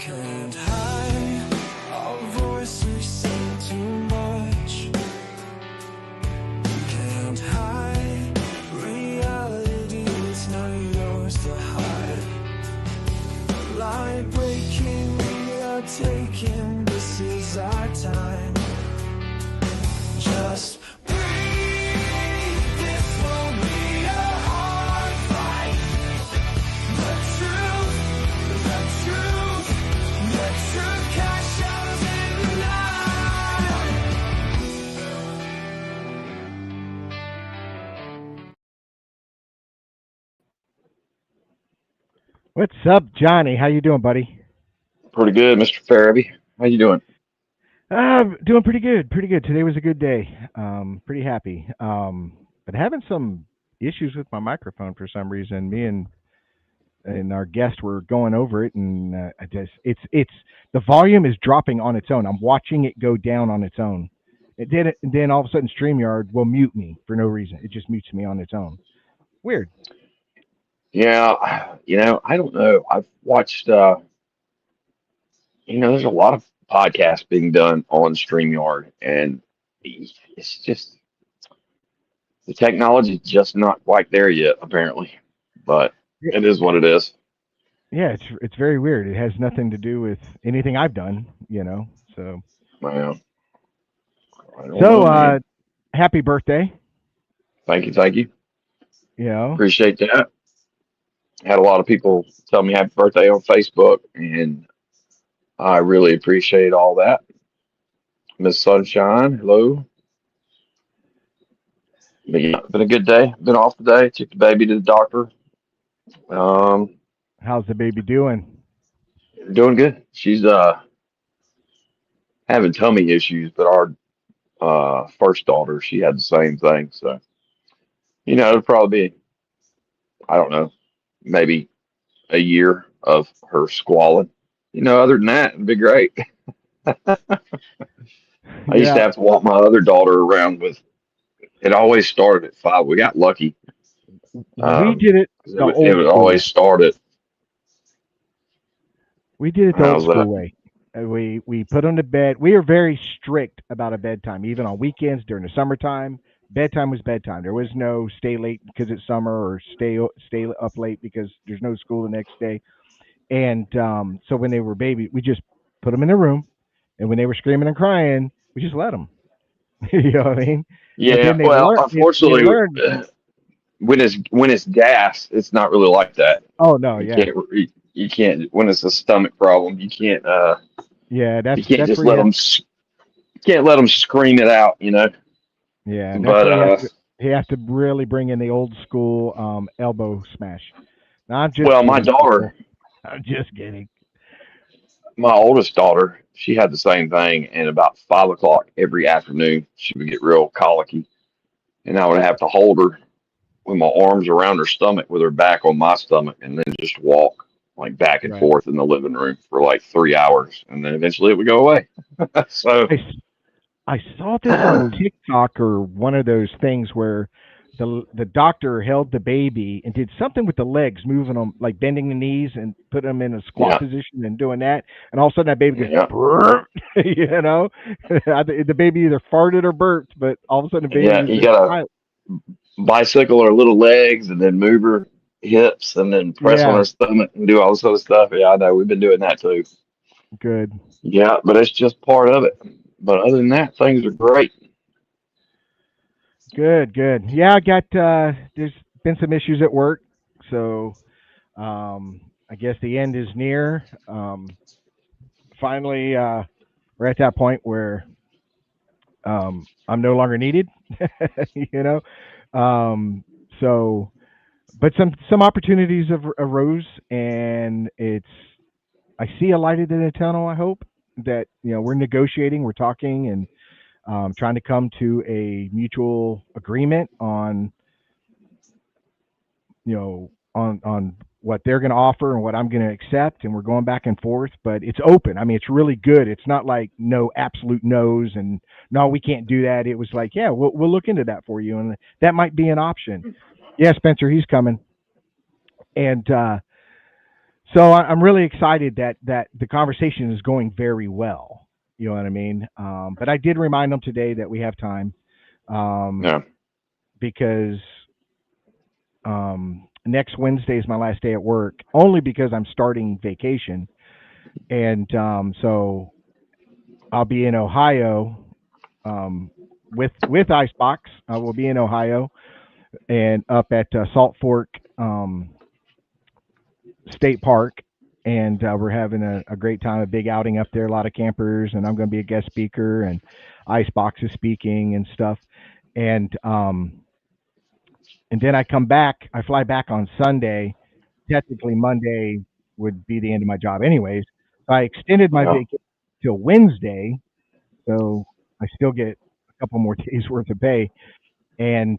Can't hide our voices say too much. Can't hide reality, it's not yours to hide. Light breaking, we are taking, this is our time. Just breathe, this will be a hard fight. The truth cash out in the night. What's up, Johnny? How you doing, buddy? Pretty good, Mr. Farabee. How you doing? Doing pretty good. Pretty good. Today was a good day. Pretty happy. But having some issues with my microphone for some reason. Me and our guest were going over it, and it's the volume is dropping on its own. I'm watching it go down on its own. And then all of a sudden, StreamYard will mute me for no reason. It just mutes me on its own. Weird. Yeah, I don't know. I've watched, there's a lot of podcasts being done on StreamYard, and it's just the technology is just not quite there yet, apparently. But it is what it is. Yeah, it's very weird. It has nothing to do with anything I've done, So. Well, I don't So, know, man. happy birthday. Thank you. Yeah. Appreciate that. Had a lot of people tell me happy birthday on Facebook, and I really appreciate all that. Miss Sunshine, hello. But yeah, been a good day. Been off today. Took the baby to the doctor. Um, How's the baby doing? Doing good. She's having tummy issues, but our first daughter, she had the same thing. So it'll probably be, I don't know, maybe a year of her squalling. Other than that, it'd be great. I used to Yeah. have to walk my other daughter around with. It always started at 5. We got lucky. We did it 'Cause the it old would school. always start at. We did it the old How's school that? way. We put them to bed. We are very strict about a bedtime, even on weekends during the summertime. Bedtime was bedtime. There was no stay late because it's summer or stay up late because there's no school the next day. And so when they were baby, we just put them in a room, and when they were screaming and crying, we just let them. You know what I mean? But Yeah. then they Well, learn. They unfortunately, learned. when it's gas, it's not really like that. Oh no, You yeah, can't you can't when it's a stomach problem. yeah. You That's can't that's just where you let have. them can't let them scream it out. Yeah, that's But where you have to really bring in the old school elbow smash. No, I'm just well, kidding, people. I'm just kidding. my oldest daughter, she had the same thing, and about 5 o'clock every afternoon, she would get real colicky, and I would have to hold her with my arms around her stomach with her back on my stomach, and then just walk like back and Right. forth in the living room for like 3 hours, and then eventually it would go away. So. I, s- I saw this on TikTok or one of those things where the doctor held the baby and did something with the legs, moving them like bending the knees and put them in a squat Yeah, position and doing that, and all of a sudden that baby goes, yeah, "Brrr," you know. The baby either farted or burped, but all of a sudden the baby yeah. was You just gotta silent. bicycle her little legs and then move her hips and then press on Yeah, her stomach and do all this other stuff. Yeah, I know we've been doing that too. good. Yeah, but it's just part of it. But other than that, things are great. Good, good. Yeah, I got there's been some issues at work, so I guess the end is near. Finally, we're at that point where I'm no longer needed, you know. Um, so, but some opportunities have arose, and I see a light at the end of the tunnel. I hope that we're negotiating, we're talking, and trying to come to a mutual agreement on on what they're going to offer and what I'm going to accept, and we're going back and forth. But it's open. I mean, it's really good. It's not like no absolute no's and no, we can't do that. It was like, yeah, we'll look into that for you, and that might be an option. Yeah, Spencer, he's coming, and So I'm really excited that the conversation is going very well. You know what I mean? But I did remind them today that we have time, um, Yeah. because next Wednesday is my last day at work, only because I'm starting vacation, and so I'll be in Ohio, um, with Icebox. I will be in Ohio and up at Salt Fork, State Park, and we're having a great time, a big outing up there, a lot of campers, and I'm going to be a guest speaker, and Icebox is speaking and stuff, and then I come back. I fly back on Sunday. Technically, Monday would be the end of my job, anyways. So I extended my Yeah. vacation till Wednesday, so I still get a couple more days worth of pay, and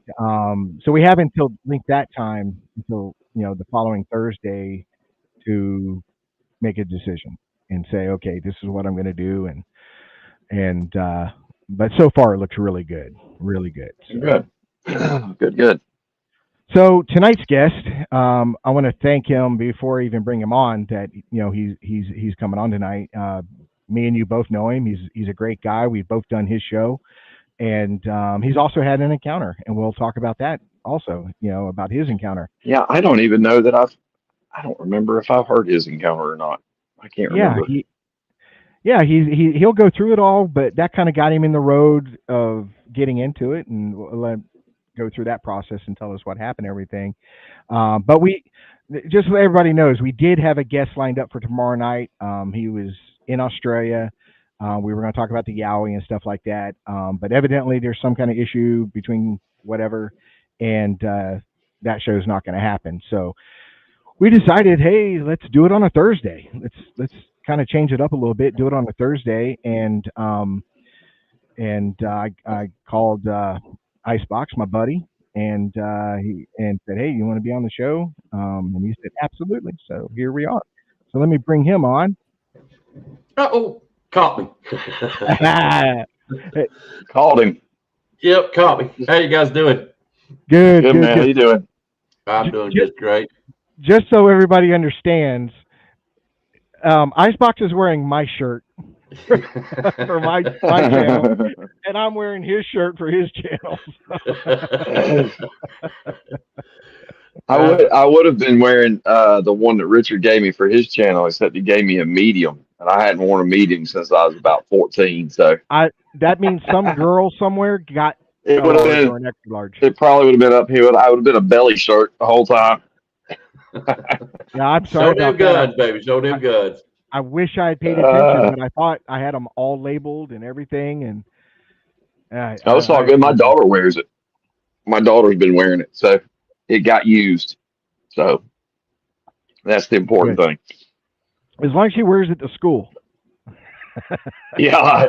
so we have until link that time until the following Thursday to make a decision and say, okay, this is what I'm going to do, and but so far it looks really good, really good. So Good. Good. so tonight's guest, I want to thank him before I even bring him on. That he's coming on tonight. Me and you both know him. He's a great guy. We've both done his show, and he's also had an encounter, and we'll talk about that also. About his encounter. Yeah, I don't even know that I don't remember if I've heard his encounter or not. I can't Yeah, remember. he'll go through it all, but that kind of got him in the road of getting into it, and we'll let him go through that process and tell us what happened, and everything. But we just so everybody knows, we did have a guest lined up for tomorrow night. He was in Australia. We were going to talk about the Yowie and stuff like that, but evidently there's some kind of issue between whatever, and that show's not going to happen. So we decided, hey, let's do it on a Thursday. Let's kind of change it up a little bit, do it on a Thursday, and I called Icebox, my buddy, and he said, hey, you want to be on the show? And he said, absolutely. So here we are. So let me bring him on. Uh-oh, caught me. Called him. Yep, caught me. How you guys doing? Good, Good good, man. How good. you doing? I'm doing just great. Just so everybody understands, Icebox is wearing my shirt for my channel, and I'm wearing his shirt for his channel. I would have been wearing the one that Richard gave me for his channel, except he gave me a medium, and I hadn't worn a medium since I was about 14. So That means some girl somewhere got it a would have large or been an extra large. it probably would have been up here. I would have been a belly shirt the whole time. Yeah, I'm Show sorry them about that. guns, baby. Show them guns. I wish I had paid attention, but I thought I had them all labeled and everything, and No, it's all good. My daughter wears it. My daughter's been wearing it, so it got used. So that's the important thing. as long as she wears it to school. Yeah, I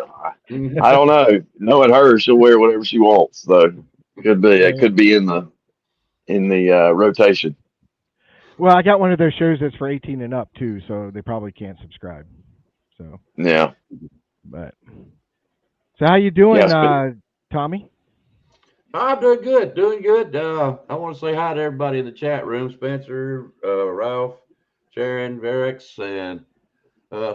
don't know. Knowing her, she'll wear whatever she wants. So could be it could be in the rotation. Well, I got one of those shows that's for 18 and up too, so they probably can't subscribe. So, Yeah. but so how you doing, Yeah, Tommy? I'm doing good, doing good. I want to say hi to everybody in the chat room: Spencer, Ralph, Sharon, Verix, and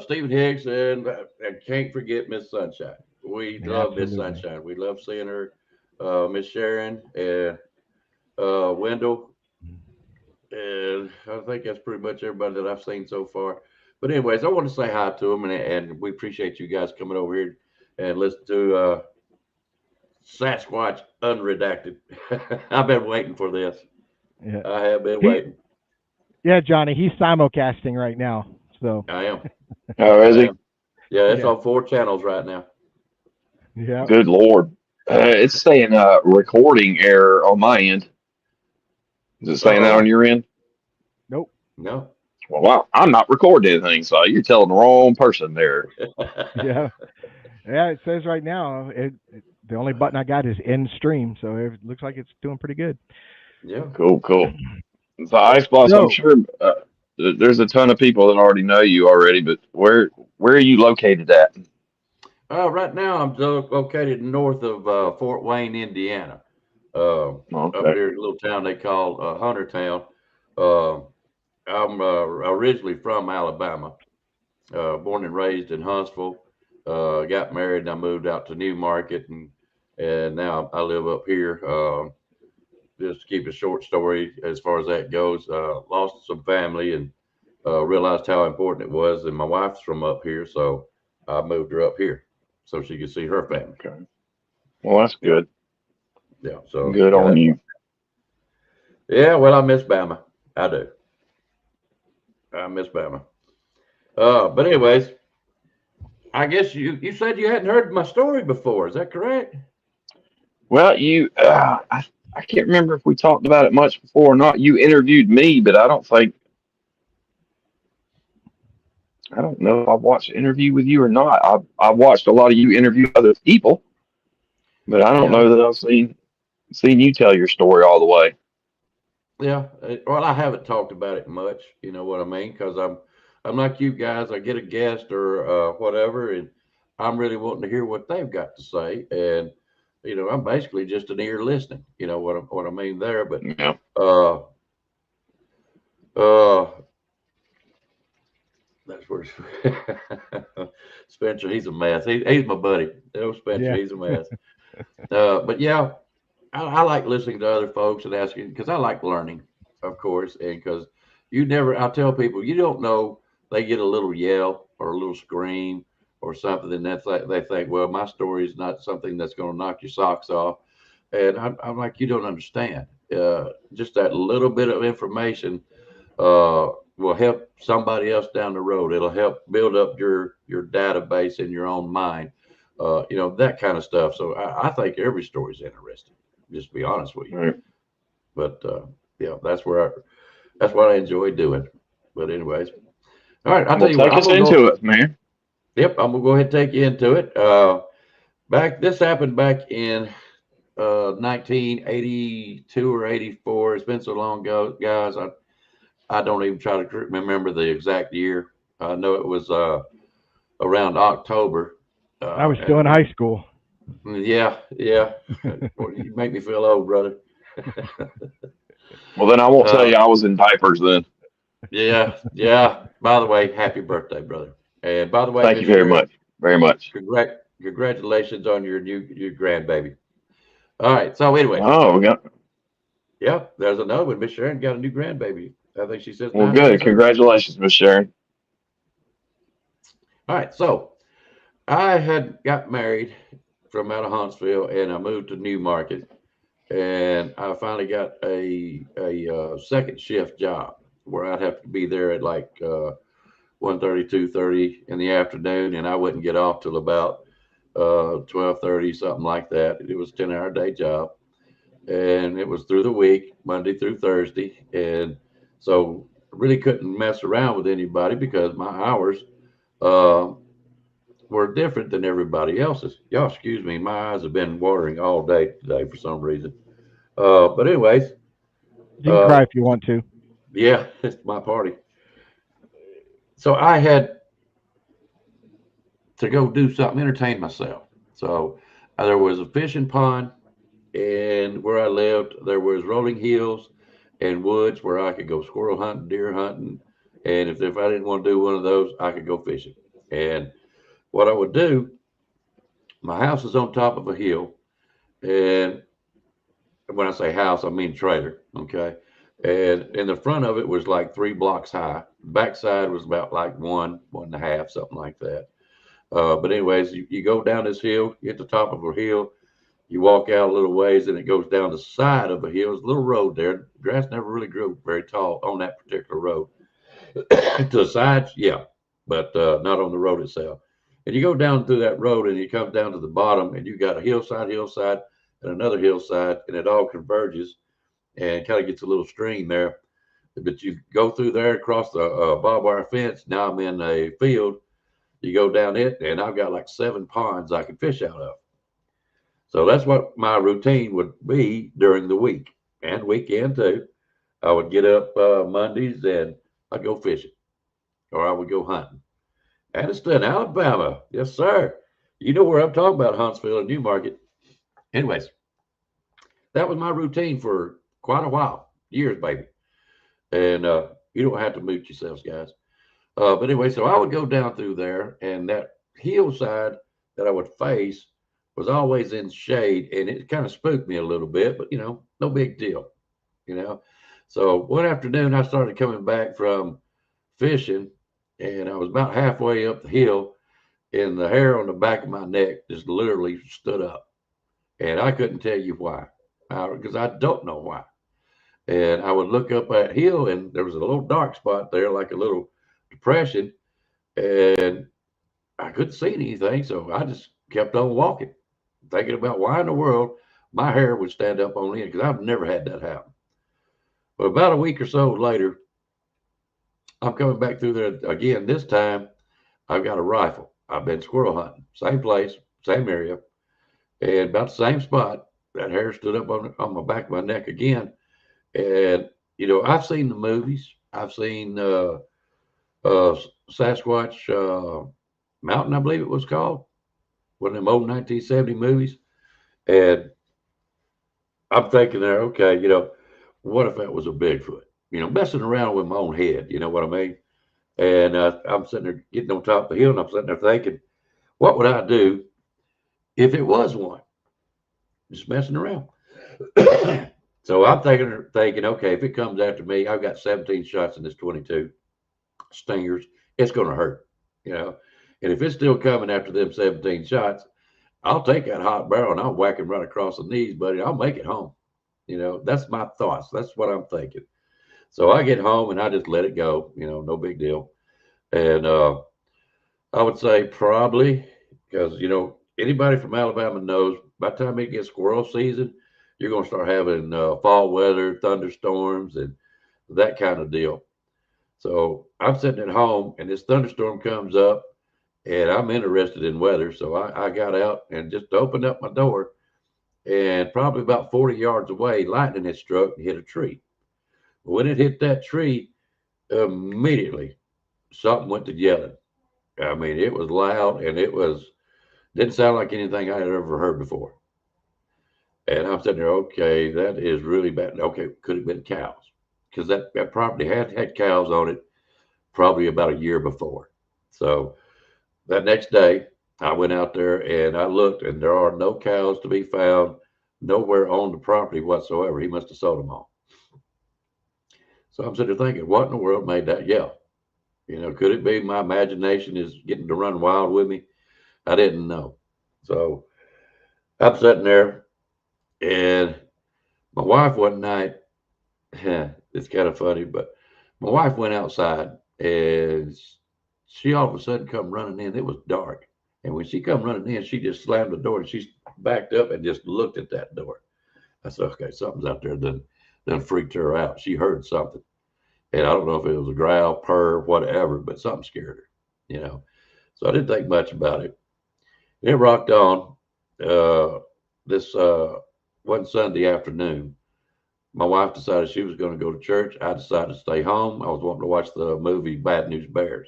Stephen Higgs, and I can't forget Miss Sunshine. We Yeah, love Miss absolutely. Sunshine. We love seeing her. Miss Sharon and Wendell, and I think that's pretty much everybody that I've seen so far. But anyways, I want to say hi to them, and we appreciate you guys coming over here and listen to Sasquatch Unredacted. I've been waiting for this. Yeah, I have been he, waiting. yeah, Johnny, he's simulcasting right now. So, I am. Oh, is I he? am. Yeah, it's yeah, on 4 channels right now. yeah. Good Lord. It's saying recording error on my end. Is it saying that Uh-oh. on your end? Nope. No. Well, I'm not recording anything, so you're telling the wrong person there. Yeah, yeah. It says right now the only button I got is end stream, so it looks like it's doing pretty good. Yeah. Cool. So, Icebox, I'm So, sure there's a ton of people that already know you already, but where are you located at? Right now, I'm located north of Fort Wayne, Indiana. Up Okay. there, a little town they call Huntertown. Uh, I'm originally from Alabama, born and raised in Huntsville. Got married and I moved out to Newmarket, and now I live up here. Just to keep a short story as far as that goes, lost some family and realized how important it was. And my wife's from up here, so I moved her up here so she could see her family. Okay. Well, that's good. Yeah, so Good yeah, on you. yeah. Well, I miss Bama. I do. I miss Bama. But anyways, I guess you said you hadn't heard my story before. Is that correct? Well, I can't remember if we talked about it much before or not. You interviewed me, but I don't know if I've watched an interview with you or not. I've watched a lot of you interview other people, but I don't Yeah, know that I've seen you tell your story all the way. yeah. Well, I haven't talked about it much. You know what I mean? Because I'm like you guys. I get a guest or whatever, and I'm really wanting to hear what they've got to say. And I'm basically just an ear listening. You know what I mean there. But Yeah. uh, uh, that's where Spencer. He's a mess. He's my buddy. Oh, Spencer. Yeah. He's a mess. But yeah, I like listening to other folks and asking because I like learning, of course, and because I tell people you don't know they get a little yell or a little scream or something, and that's like they think, well, my story is not something that's going to knock your socks off, and I'm like, you don't understand. Just that little bit of information will help somebody else down the road. It'll help build up your database in your own mind. That kind of stuff. So I think every story is interesting. Just to be honest with you. Right. But yeah, that's what I enjoy doing. But anyways, all right. I'll tell Well, you what. take us into it, man. Yep, I'm gonna go ahead and take you into it. This happened back in 1982 or 84. It's been so long ago, guys. I don't even try to remember the exact year. I know it was around October. I was still in high school. Yeah, yeah. Well, you make me feel old, brother. Well, then I won't tell Uh, you I was in diapers then. yeah, yeah. By the way, happy birthday, brother. And by the way, Thank Miss you very Sharon, much. Very much. congratulations on your grandbaby. All right. So, anyways, Oh, we got yeah, there's another one. Miss Sharon got a new grandbaby. I think she says well, 9 months good. old. Congratulations, Miss Sharon. All right. So, I had got married from out of Huntsville, and I moved to Newmarket, and I finally got a second shift job where I'd have to be there at like 1:30, 2:30 in the afternoon, and I wouldn't get off till about 12:30, something like that. It was a 10-hour day job, and it was through the week, Monday through Thursday, and so I really couldn't mess around with anybody because my hours uh, were different than everybody else's. Y'all, excuse me, my eyes have been watering all day today for some reason. But anyways, You can uh, cry if you want to. yeah, it's my party. So I had to go do something, entertain myself. So there was a fishing pond, and where I lived, there was rolling hills and woods where I could go squirrel hunting, deer hunting, and if I didn't want to do one of those, I could go fishing. And what I would do, my house is on top of a hill, and when I say house, I mean trailer. Okay. And in the front of it was like 3 blocks high. Backside was about like one and a half, something like that. But anyways, you go down this hill, you hit the top of a hill, you walk out a little ways, and it goes down the side of a hill. There's a little road there. Grass never really grew very tall on that particular road. To the sides, yeah, but not on the road itself. And you go down through that road, and you come down to the bottom, and you got a hillside, and another hillside, and it all converges and kind of gets a little stream there. But you go through there across the barbed wire fence. Now I'm in a field. You go down it, and I've got like 7 ponds I can fish out of. So that's what my routine would be during the week and weekend too. I would get up Mondays and I'd go fishing or I would go hunting. Anniston, Alabama. Yes, sir. You know where I'm talking about, Huntsville and Newmarket. Anyways, that was my routine for quite a while, years, baby. And You don't have to mute yourselves, guys. But anyway, so I would go down through there, and that hillside that I would face was always in shade, and it kind of spooked me a little bit, but no big deal, you know. So one afternoon, I started coming back from fishing, and I was about halfway up the hill, and the hair on the back of my neck just literally stood up, and I couldn't tell you why, because I don't know why. And I would look up that hill, and there was a little dark spot there, like a little depression, and I couldn't see anything, so I just kept on walking, thinking about why in the world my hair would stand up on end, because I've never had that happen. But about a week or so later, I'm coming back through there again. This time, I've got a rifle. I've been squirrel hunting, same place, same area, and about the same spot. That hair stood up on my back of my neck again. And, I've seen the movies. I've seen Sasquatch Mountain, I believe it was called, one of them old 1970 movies. And I'm thinking there, okay, what if that was a Bigfoot? Messing around with my own head, you know what I mean? And I'm sitting there getting on top of the hill, and I'm sitting there thinking, what would I do if it was one? Just messing around. So I'm thinking, okay, if it comes after me, I've got 17 shots in this 22 stingers. It's going to hurt, And if it's still coming after them 17 shots, I'll take that hot barrel and I'll whack him right across the knees, buddy. I'll make it home. That's my thoughts. That's what I'm thinking. So I get home and I just let it go, no big deal. And I would say probably because, anybody from Alabama knows by the time it gets squirrel season, you're going to start having fall weather, thunderstorms, and that kind of deal. So I'm sitting at home and this thunderstorm comes up and I'm interested in weather. So I got out and just opened up my door, and probably about 40 yards away, lightning had struck and hit a tree. When it hit that tree, immediately something went to yelling. I mean, it was loud, and didn't sound like anything I had ever heard before. And I'm sitting there, okay, that is really bad. Okay, could have been cows, because that property had cows on it probably about a year before. So that next day, I went out there and I looked, and there are no cows to be found nowhere on the property whatsoever. He must have sold them all. So I'm sitting there thinking, what in the world made that yell? Could it be my imagination is getting to run wild with me? I didn't know. So I'm sitting there, and my wife one night, it's kind of funny, but my wife went outside, and she all of a sudden come running in. It was dark. And when she come running in, she just slammed the door, and she backed up and just looked at that door. I said, okay, something's out there. Then freaked her out. She heard something. And I don't know if it was a growl, purr, whatever, but something scared her, So I didn't think much about it. And it rocked on. This one Sunday afternoon, my wife decided she was going to go to church. I decided to stay home. I was wanting to watch the movie Bad News Bears.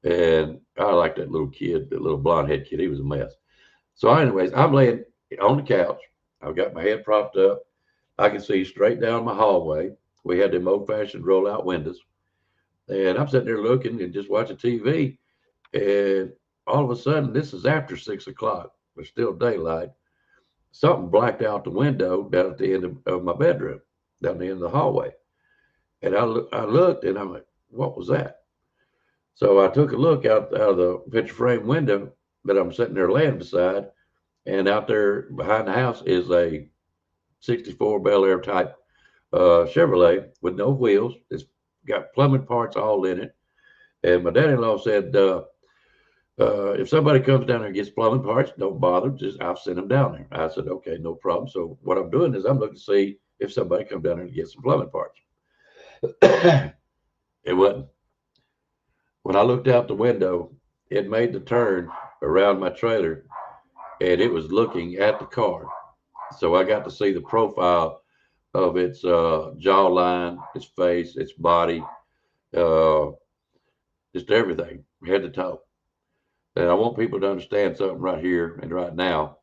And I liked that little kid, that little blonde head kid. He was a mess. So anyways, I'm laying on the couch. I've got my head propped up. I can see straight down my hallway. We had them old-fashioned roll-out windows. And I'm sitting there looking and just watching TV. And all of a sudden, this is after 6 o'clock. There's still daylight. Something blacked out the window down at the end of my bedroom, down the end of the hallway. And I looked, and I'm like, what was that? So I took a look out of the picture frame window that I'm sitting there laying beside. And out there behind the house is a 64 Bel Air type Chevrolet with no wheels. It's got plumbing parts all in it. And my daddy-in-law said, if somebody comes down there and gets plumbing parts, don't bother. I'll send them down there. I said, okay, no problem. So what I'm doing is I'm looking to see if somebody comes down there and gets some plumbing parts. It wasn't. When I looked out the window, it made the turn around my trailer, and it was looking at the car. So I got to see the profile of its jawline, its face, its body, just everything, head to toe. And I want people to understand something right here and right now.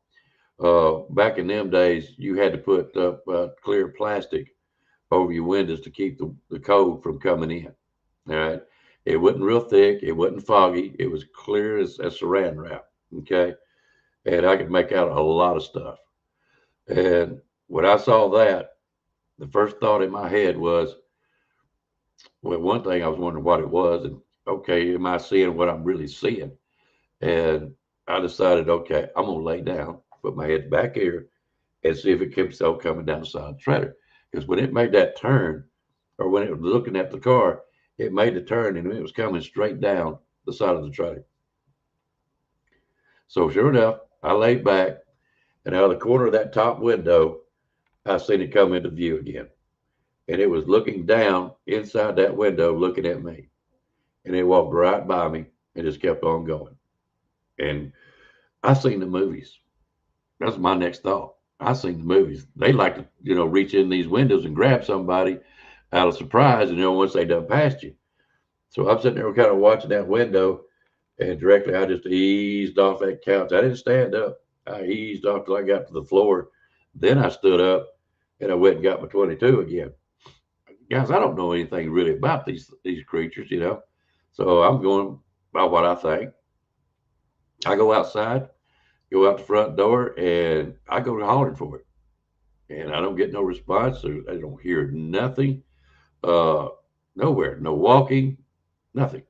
Back in them days, you had to put up clear plastic over your windows to keep the cold from coming in. All right. It wasn't real thick. It wasn't foggy. It was clear as saran wrap. Okay. And I could make out a lot of stuff. And when I saw that, the first thought in my head was, well, one thing I was wondering what it was. And okay, am I seeing what I'm really seeing? And I decided, okay, I'm going to lay down, put my head back here, and see if it keeps on coming down the side of the trailer. Because when it made that turn, or when it was looking at the car, it made the turn and it was coming straight down the side of the trailer. So sure enough, I laid back, and out of the corner of that top window, I seen it come into view again. And it was looking down inside that window, looking at me. And it walked right by me and just kept on going. And I seen the movies. That's my next thought. I seen the movies. They like to, reach in these windows and grab somebody out of surprise, once they done passed you. So I'm sitting there kind of watching that window, and directly I just eased off that couch. I didn't stand up. I eased off till I got to the floor. Then I stood up and I went and got my 22 again. Guys, I don't know anything really about these creatures, So I'm going by what I think. I go outside, go out the front door, and I go hollering for it. And I don't get no response. I don't hear nothing. Nowhere. No walking, nothing.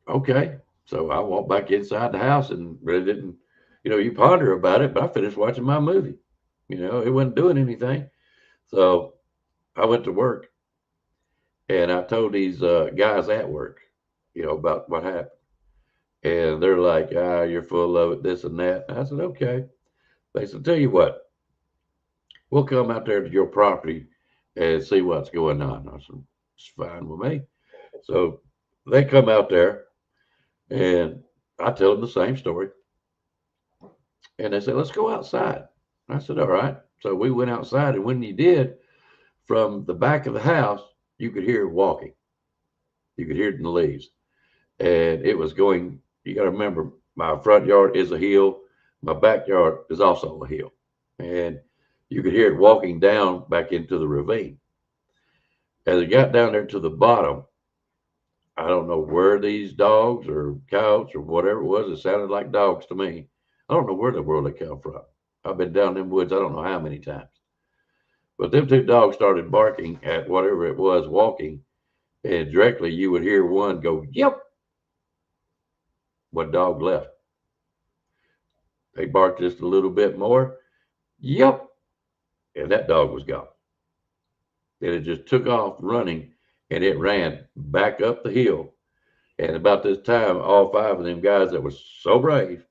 Okay. So I walked back inside the house and really didn't, you ponder about it, but I finished watching my movie. It wasn't doing anything. So I went to work and I told these guys at work, about what happened. And they're like, you're full of it, this and that. And I said, okay. They said, tell you what, we'll come out there to your property and see what's going on. I said, it's fine with me. So they come out there and I tell them the same story. And they said, let's go outside. I said, all right. So we went outside, and when you did, from the back of the house, you could hear it walking. You could hear it in the leaves. And it was going, you got to remember, my front yard is a hill. My backyard is also a hill. And you could hear it walking down back into the ravine. As it got down there to the bottom, I don't know where these dogs or coyotes or whatever it was, it sounded like dogs to me. I don't know where in the world they come from. I've been down them woods, I don't know how many times. But them two dogs started barking at whatever it was walking, and directly you would hear one go, yep. What dog left? They barked just a little bit more. Yep. And that dog was gone. And it just took off running, and it ran back up the hill. And about this time, all five of them guys that were so brave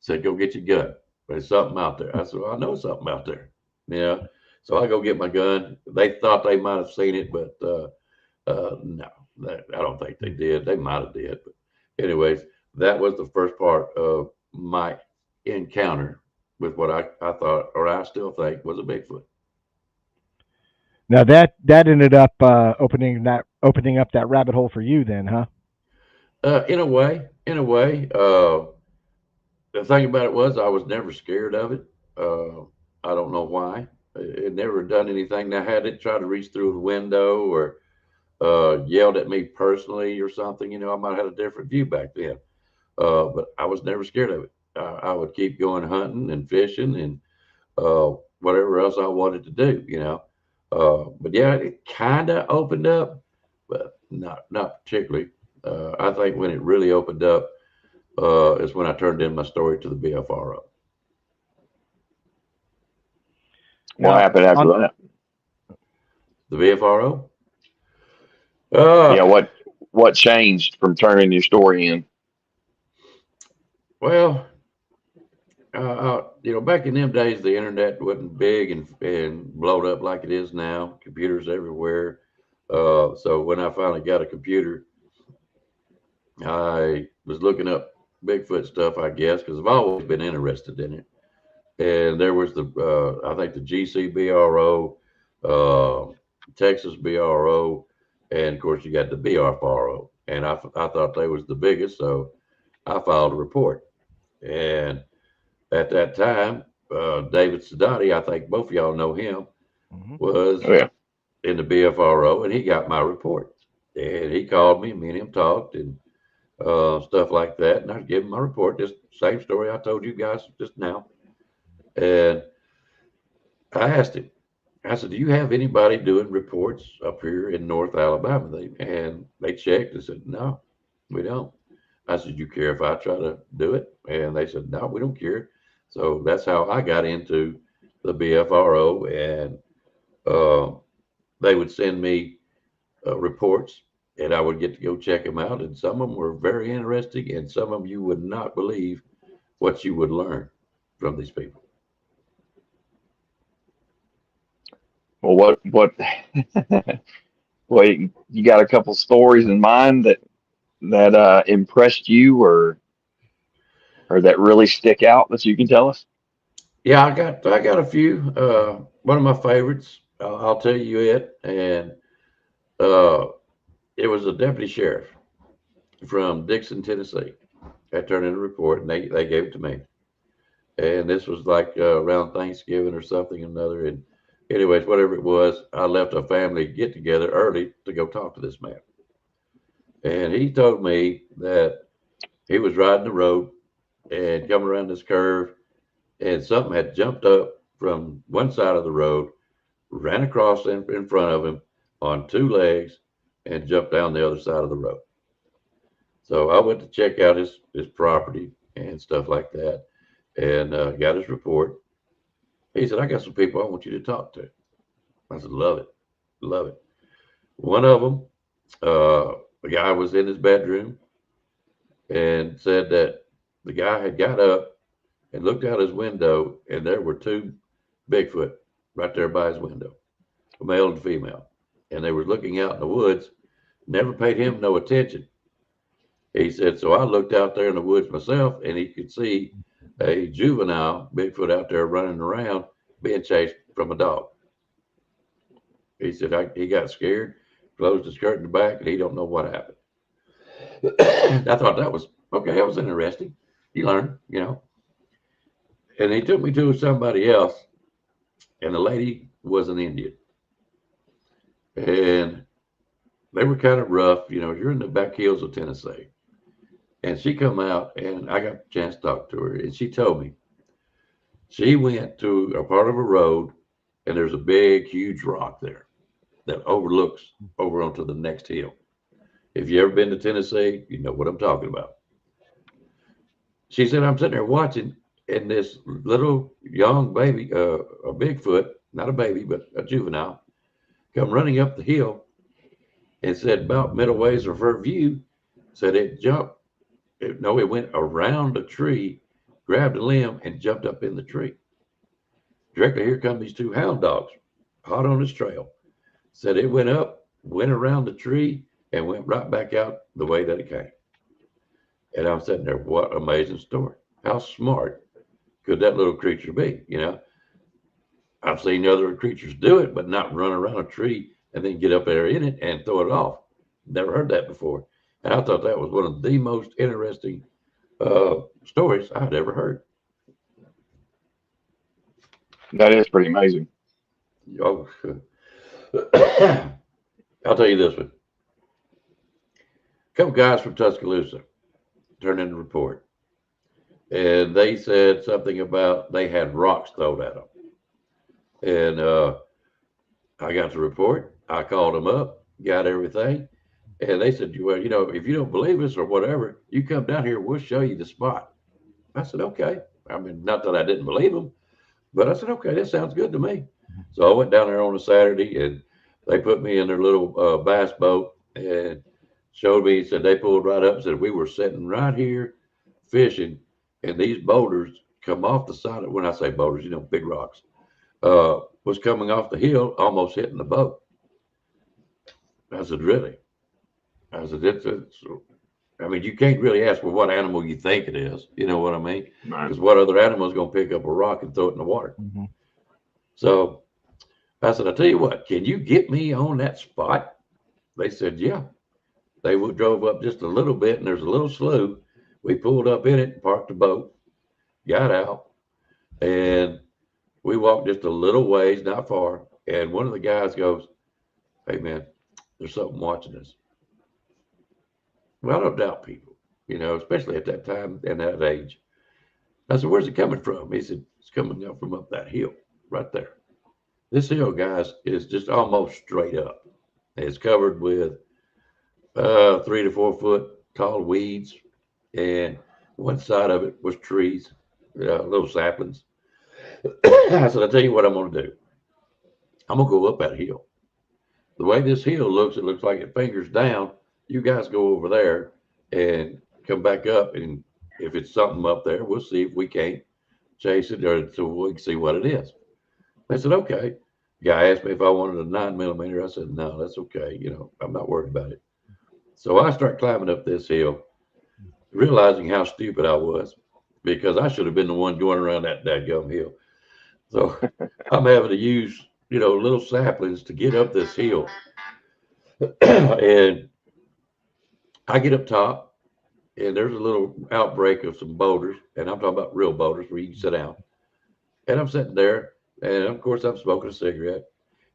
said, go get your gun. There's something out there. I said, well, I know something out there. Yeah. So I go get my gun. They thought they might have seen it, but no, I don't think they did. They might have did. But anyways, that was the first part of my encounter with what I thought, or I still think, was a Bigfoot. Now that ended up opening up that rabbit hole for you, then, huh? In a way. The thing about it was I was never scared of it. I don't know why. It never done anything. Now, had it tried to reach through the window or yelled at me personally or something, I might have had a different view back then. But I was never scared of it. I would keep going hunting and fishing and whatever else I wanted to do, But yeah, it kind of opened up, but not particularly. I think when it really opened up is when I turned in my story to the BFRO. What happened after that? The BFRO? Yeah, what changed from turning your story in? Well, back in them days, the internet wasn't big and blowed up like it is now. Computers everywhere. So when I finally got a computer, I was looking up Bigfoot stuff, I guess, because I've always been interested in it. And there was I think the GCBRO, Texas BRO, and of course you got the BFRO. And I thought they was the biggest, so I filed a report. And at that time, David Sedati, I think both of y'all know him. was Oh yeah. in the BFRO, and he got my report. And he called me, and me and him talked, and stuff like that. And I gave him my report, just same story I told you guys just now. And I asked him, I said, do you have anybody doing reports up here in North Alabama? They checked and said, no, we don't. I said, you care if I try to do it? And they said, no, we don't care. So that's how I got into the BFRO. And they would send me reports, and I would get to go check them out. And some of them were very interesting, and some of them you would not believe what you would learn from these people. Well, what? Well, you got a couple stories in mind that impressed you, or that really stick out that you can tell us? Yeah, I got a few. One of my favorites, I'll tell you it, and uh, it was a deputy sheriff from Dixon, Tennessee. I turned in a report, and they gave it to me. And this was like around Thanksgiving or something or another. And anyways, whatever it was, I left a family get together early to go talk to this man. And he told me that he was riding the road and coming around this curve, and something had jumped up from one side of the road, ran across in front of him on two legs, and jumped down the other side of the road. So I went to check out his property and stuff like that, and got his report. He said, I got some people I want you to talk to. I said, love it. Love it. One of them, the guy was in his bedroom and said that the guy had got up and looked out his window, and there were two Bigfoot right there by his window, a male and female. And they were looking out in the woods, never paid him no attention. He said, so I looked out there in the woods myself, and he could see a juvenile Bigfoot out there running around being chased from a dog. He said he got scared, closed his curtain in the back, and he don't know what happened. I thought that was okay. That was interesting. You learn, you know. And he took me to somebody else, and the lady was an Indian. And they were kind of rough, you know, you're in the back hills of Tennessee. And she come out, and I got a chance to talk to her, and she told me she went to a part of a road, and there's a big, huge rock there that overlooks over onto the next hill. If you ever been to Tennessee, you know what I'm talking about. She said, I'm sitting there watching, and this little young baby, a Bigfoot, not a baby, but a juvenile, come running up the hill, and said about middle ways of her view, said it jumped. It went around a tree, grabbed a limb, and jumped up in the tree. Directly here come these two hound dogs, hot on his trail. Said it went up, went around the tree, and went right back out the way that it came. And I'm sitting there, what an amazing story. How smart could that little creature be? You know, I've seen other creatures do it, but not run around a tree and then get up there in it and throw it off. Never heard that before. And I thought that was one of the most interesting stories I'd ever heard. That is pretty amazing. Oh, I'll tell you this one. A couple guys from Tuscaloosa turned in a report, and they said something about they had rocks thrown at them. And I got the report. I called them up, got everything. And they said, well, you know, if you don't believe us or whatever, you come down here, we'll show you the spot. I said, okay. I mean, not that I didn't believe them, but I said, okay, that sounds good to me. So I went down there on a Saturday, and they put me in their little bass boat and showed me, said they pulled right up and said, we were sitting right here fishing, and these boulders come off the side of, when I say boulders, you know, big rocks, was coming off the hill, almost hitting the boat. I said, really? I said, I mean, you can't really ask for what animal you think it is. You know what I mean? Because what other animal is going to pick up a rock and throw it in the water? Mm-hmm. So I said, I'll tell you what, can you get me on that spot? They said, yeah. They drove up just a little bit, and there's a little slough. We pulled up in it and parked the boat, got out, and we walked just a little ways, not far, And one of the guys goes, "Hey man, there's something watching us." Well, I don't doubt people, especially at that time and that age. I said, "Where's it coming from?" He said, "It's coming up from up that hill right there." This hill, guys, is just almost straight up. It's covered with 3 to 4 foot tall weeds, and one side of it was trees, little saplings. I said, "I'll tell you what I'm going to do. I'm going to go up that hill. The way this hill looks, it looks like it fingers down. You guys go over there and come back up, and if it's something up there, we'll see if we can't chase it or so we can see what it is." I said, "Okay." Guy asked me if I wanted a 9mm. I said, "No, that's okay. I'm not worried about it." So I start climbing up this hill, realizing how stupid I was because I should have been the one going around that dadgum hill. So I'm having to use, little saplings to get up this hill. And I get up top, and there's a little outbreak of some boulders, and I'm talking about real boulders where you can sit down. And I'm sitting there, and of course I'm smoking a cigarette,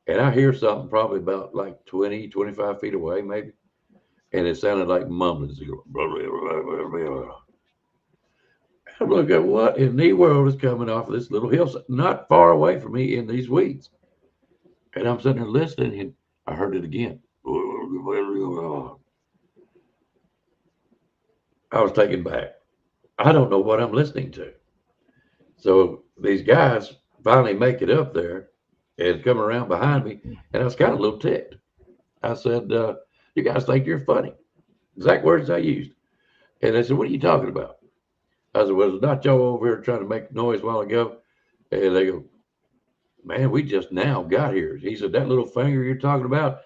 and I hear something probably about like 20, 25 feet away, maybe. And it sounded like mumbling. I'm looking, what in the world is coming off of this little hillside, not far away from me in these weeds? And I'm sitting there listening, and I heard it again. I was taken back. I don't know what I'm listening to. So these guys finally make it up there and come around behind me, and I was kind of a little ticked. I said, "You guys think you're funny." Exact words I used. And they said, "What are you talking about?" I said, "Well, it's not y'all over here trying to make noise a while ago." And they go, "Man, we just now got here." He said, "That little finger you're talking about,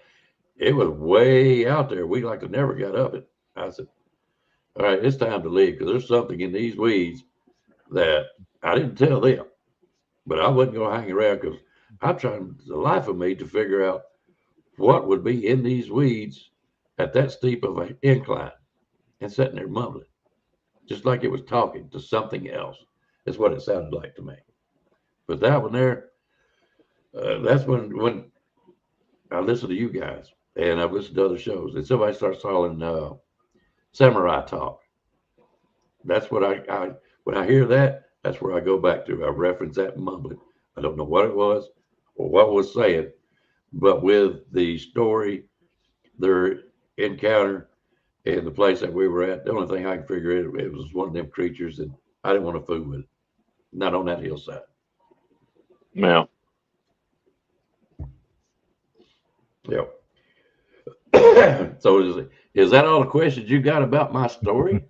it was way out there. We like to never got up it." I said, "All right, it's time to leave because there's something in these weeds that I didn't tell them, but I wasn't going to hang around because I'm trying the life of me to figure out what would be in these weeds at that steep of an incline," and sitting there mumbling, just like it was talking to something else. That's what it sounded like to me. But that one there, that's when I listen to you guys, and I've listened to other shows, and somebody starts calling samurai talk. That's what I when I hear that, that's where I go back to. I reference that mumbling. I don't know what it was or what was saying, but with the story, their encounter, and the place that we were at, the only thing I can figure it was one of them creatures, and I didn't want to fool with it. Not on that hillside. Yeah. Yep. So is that all the questions you got about my story?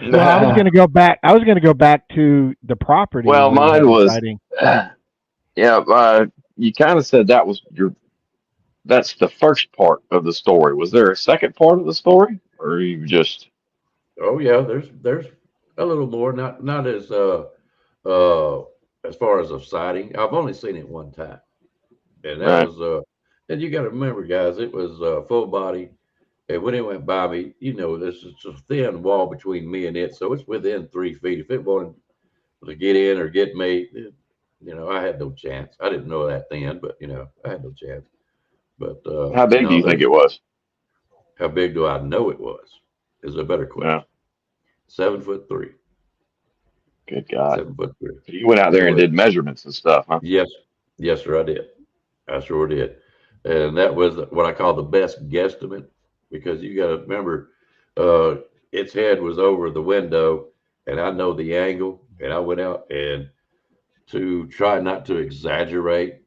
Well, I was going to go back. I was going to go back to the property Well, where you had mine the was, sighting. yeah, you kind of said that's the first part of the story. Was there a second part of the story, or you just, Oh yeah, there's a little more, not as far as a sighting. I've only seen it one time, and that right? was and you got to remember, guys, it was full body. And when it went by me, there's just a thin wall between me and it, so it's within 3 feet. If it wanted to get in or get me, I had no chance. I didn't know that then, but I had no chance. But How big do no, you think there's it was? how big do I know it was? Is a better Yeah. question. 7'3". Good God. 7'3". You went out It there and was. did measurements and stuff, huh? Yes, yes, sir, I did. I sure did. And that was what I call the best guesstimate because you got to remember, uh, its head was over the window, and I know the angle, and I went out and to try not to exaggerate,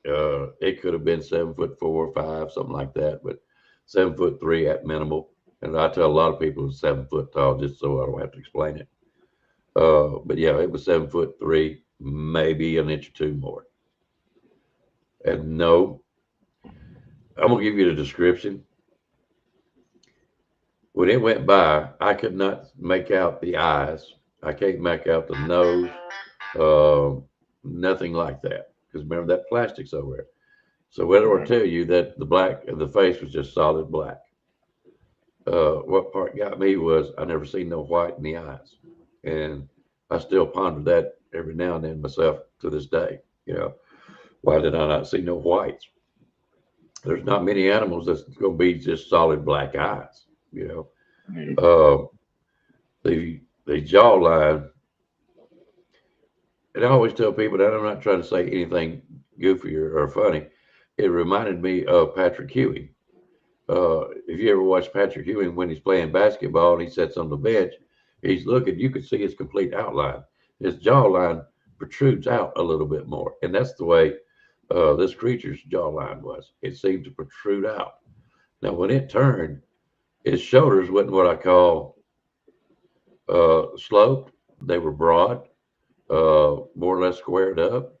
it could have been 7'4", 5, something like that, but 7'3" at minimal. And I tell a lot of people it's 7 foot tall, just so I don't have to explain it. But yeah, it was 7'3", maybe an inch or two more. And no, I'm gonna give you the description. When it went by, I could not make out the eyes. I can't make out the nose. Nothing like that. Because remember that plastic's over there. So whether I Right. tell you that the face was just solid black. What part got me was I never seen no white in the eyes, and I still ponder that every now and then myself to this day. Why did I not see no whites? There's not many animals that's going to be just solid black eyes, you know. Mm. The jawline, and I always tell people that I'm not trying to say anything goofy or funny. It reminded me of Patrick Ewing. If you ever watch Patrick Ewing when he's playing basketball and he sits on the bench, he's looking, you can see his complete outline. His jawline protrudes out a little bit more. And that's the way this creature's jawline was. It seemed to protrude out. Now, when it turned, his shoulders wasn't what I call sloped. They were broad, more or less squared up.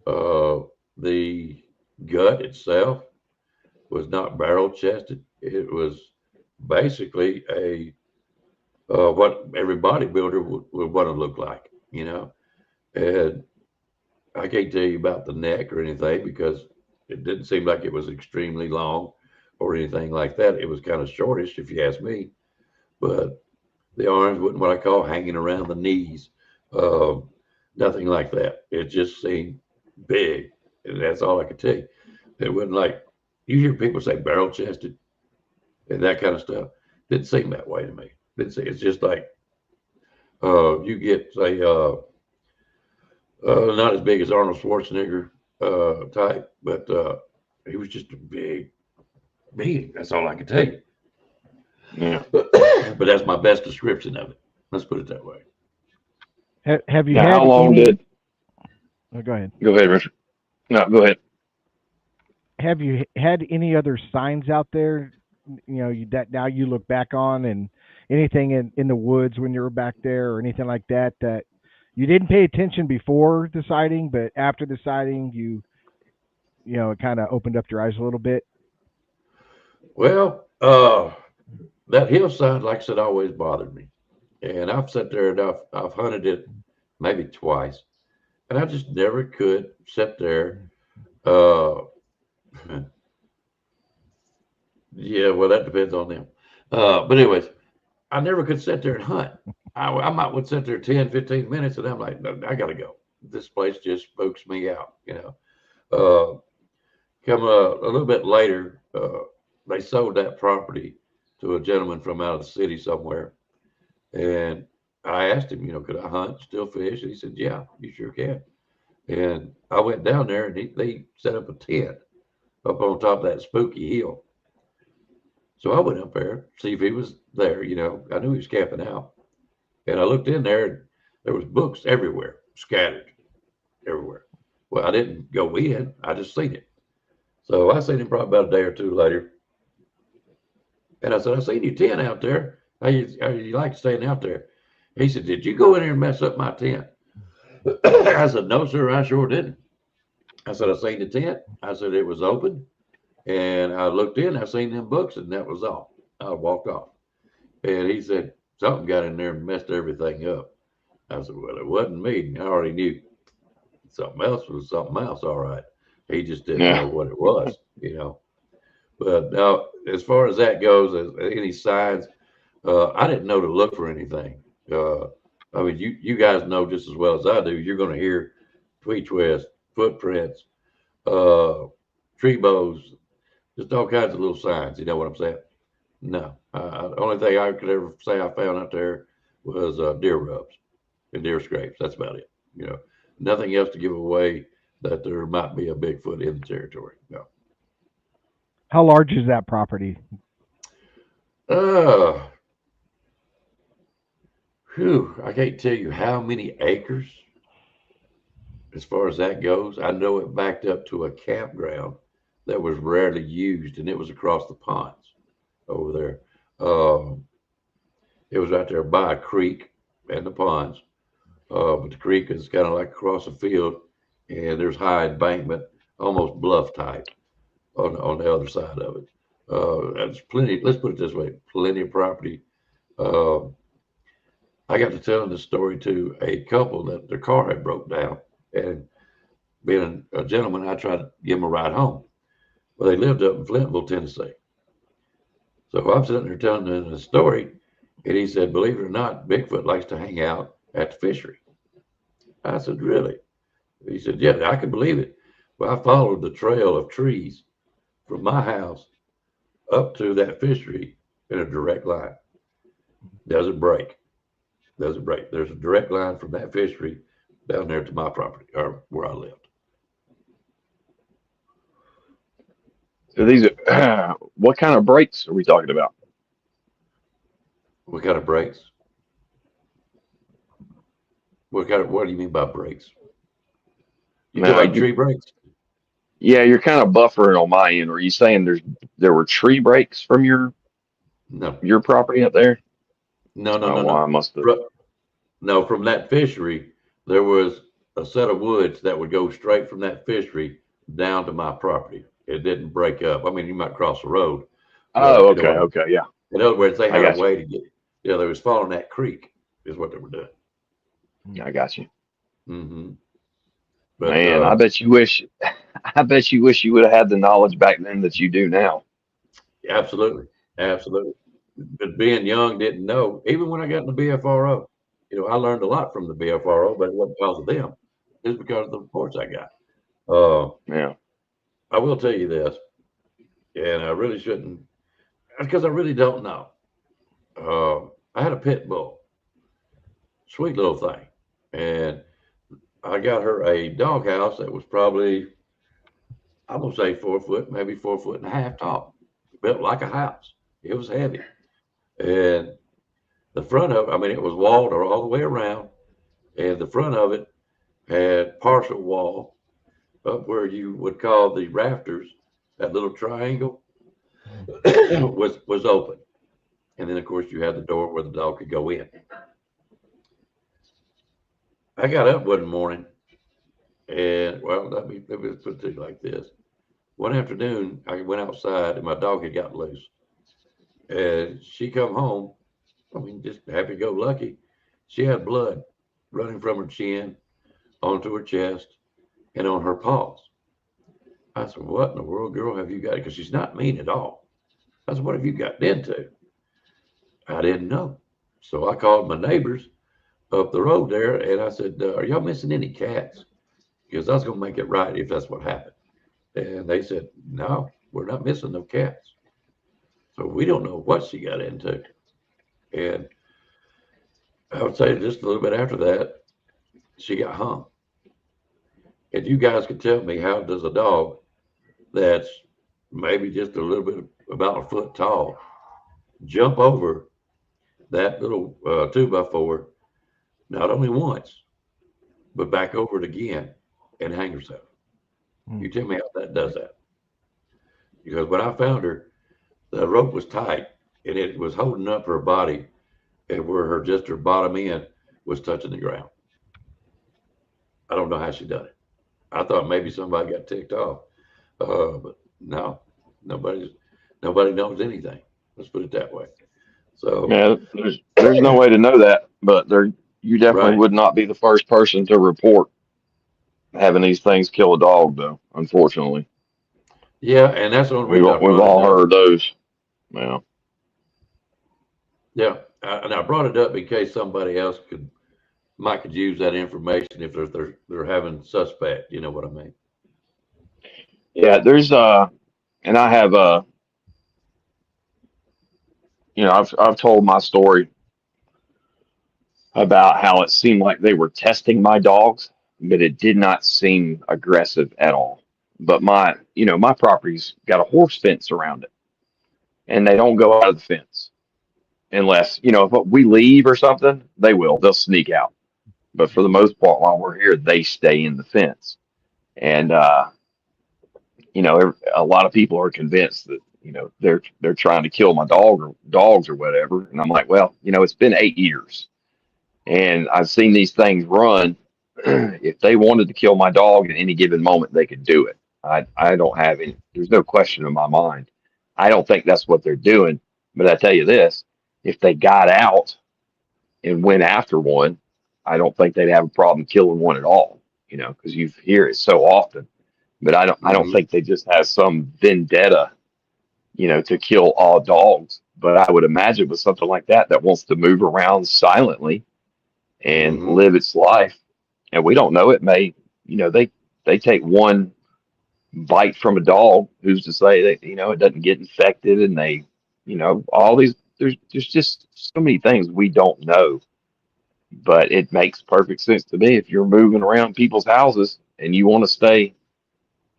The gut itself was not barrel chested. It was basically a what every bodybuilder would want to look like, you know. And I can't tell you about the neck or anything because it didn't seem like it was extremely long or anything like that. It was kind of shortish, if you ask me. But the arms wasn't what I call hanging around the knees. Nothing like that. It just seemed big, and that's all I could tell you. It wasn't like you hear people say barrel chested and that kind of stuff. Didn't seem that way to me. Didn't see. It's just like you get say not as big as Arnold Schwarzenegger type, but he was just a big being. That's all I can tell you. Yeah. But that's my best description of it. Let's put it that way. Have you Now, had how long any? did? Oh, go ahead. Go ahead, Richard. No, go ahead. Have you had any other signs out there? That now you look back on, and anything in the woods when you were back there, or anything like that that you didn't pay attention before the sighting, but after the sighting, it kind of opened up your eyes a little bit. Well, that hillside, like I said, always bothered me. And I've sat there and I've hunted it maybe twice. And I just never could sit there. Uh, yeah, well, that depends on them. But anyways, I never could sit there and hunt. I might would sit there 10, 15 minutes and I'm like, no, I got to go. This place just spooks me out, you know. Come a little bit later, they sold that property to a gentleman from out of the city somewhere. And I asked him, could I hunt, still fish? And he said, yeah, you sure can. And I went down there and they set up a tent up on top of that spooky hill. So I went up there, see if he was there, I knew he was camping out. And I looked in there and there was books everywhere, scattered everywhere. Well, I didn't go in, I just seen it. So I seen him probably about a day or two later. And I said, I seen your tent out there. How you like staying out there? He said, did you go in here and mess up my tent? I said, no, sir, I sure didn't. I said, I seen the tent. I said, it was open. And I looked in, I seen them books, and that was all. I walked off. And he said, something got in there and messed everything up. I said, well, it wasn't me. I already knew something else was something else, all right. He just didn't know what it was, But now, as far as that goes, as any signs, I didn't know to look for anything. I mean, you guys know just as well as I do. You're going to hear tweet twists, footprints, tree bows, just all kinds of little signs. You know what I'm saying? No, the only thing I could ever say I found out there was deer rubs and deer scrapes. That's about it. Nothing else to give away that there might be a Bigfoot in the territory. No. How large is that property? I can't tell you how many acres as far as that goes. I know it backed up to a campground that was rarely used, and it was across the ponds over there. It was right there by a creek and the ponds. But the creek is kind of like across a field, and there's high embankment, almost bluff type on the other side of it. There's plenty, let's put it this way, plenty of property. I got to telling this story to a couple that their car had broke down, and being a gentleman, I tried to give them a ride home. Well, they lived up in Flintville, Tennessee. So I'm sitting there telling them the story, and he said, believe it or not, Bigfoot likes to hang out at the fishery. I said, really? He said, yeah, I can believe it. Well, I followed the trail of trees from my house up to that fishery in a direct line. Doesn't break. Doesn't break. There's a direct line from that fishery down there to my property or where I lived. So these are, what kind of breaks are we talking about? What kind of breaks? What do you mean by breaks? You talk Now, about tree breaks? yeah, you're kind of buffering on my end. Are you saying there were tree breaks from No, your property up there? no, no, Oh, no, well, I no. must have. No, from that fishery, there was a set of woods that would go straight from that fishery down to my property. It didn't break up. I mean, you might cross the road, but Oh, you know okay, what I mean. okay, yeah, In other words, they I had a got you. way to get. Yeah, they was following that creek, is what they were doing. I got you. Hmm. But Man, I bet you wish, I bet you wish you would have had the knowledge back then that you do now. absolutely, absolutely. But being young, didn't know. Even when I got in the BFRO, I learned a lot from the BFRO, but it wasn't because of them. It's because of the reports I got. Uh, Yeah. I will tell you this, and I really shouldn't, because I really don't know. I had a pit bull, sweet little thing, and I got her a doghouse that was probably, I'm gonna say 4 foot, maybe 4 foot and a half tall, built like a house. It was heavy, and the front of, I mean, it was walled all the way around, and the front of it had partial wall up where you would call the rafters. That little triangle was open, and then of course you had the door where the dog could go in. I got up one morning, and well, let me put it to you like this. One afternoon, I went outside, and my dog had gotten loose, and she come home. I mean, just happy-go-lucky. She had blood running from her chin onto her chest and on her paws. I said, "What in the world, girl, have you got?" Because she's not mean at all. I said, "What have you gotten into?" I didn't know. So I called my neighbors up the road there, and I said, "Are y'all missing any cats? Because I was going to make it right if that's what happened." And they said, "No, we're not missing no cats." So we don't know what she got into. And I would say just a little bit after that, she got hung. And you guys can tell me, how does a dog that's maybe just a little bit about a foot tall jump over that little 2x4, not only once, but back over it again and hang herself? Mm. You tell me how that does that. Because when I found her, the rope was tight and it was holding up her body, and where her bottom end was touching the ground. I don't know how she done it. I thought maybe somebody got ticked off, but no, nobody's nobody knows anything. Let's put it that way. So Yeah, there's no way to know that, but you definitely right, would not be the first person to report having these things kill a dog, though. Unfortunately, yeah, and that's the only we've reason I we've brought it all up. heard those. Yeah, Yeah, and I brought it up in case somebody else could use that information if they're having suspect. You know what I mean? yeah. There's and I have I've told my story about how it seemed like they were testing my dogs, but it did not seem aggressive at all. But my property's got a horse fence around it, and they don't go out of the fence unless, if we leave or something, they'll sneak out. But for the most part, while we're here, they stay in the fence. And, a lot of people are convinced that, they're trying to kill my dog or dogs or whatever. And I'm like, well, it's been 8 years and I've seen these things run. If they wanted to kill my dog at any given moment, they could do it. I don't have any, there's no question in my mind. I don't think that's what they're doing. But I tell you this, if they got out and went after one, I don't think they'd have a problem killing one at all, because you hear it so often. But I don't Hmm. think they just have some vendetta, to kill all dogs. But I would imagine with something like that wants to move around silently and Hmm. live its life, and we don't know, it may, they take one bite from a dog, who's to say that, it doesn't get infected and they, all these, there's just so many things we don't know. But it makes perfect sense to me if you're moving around people's houses and you want to stay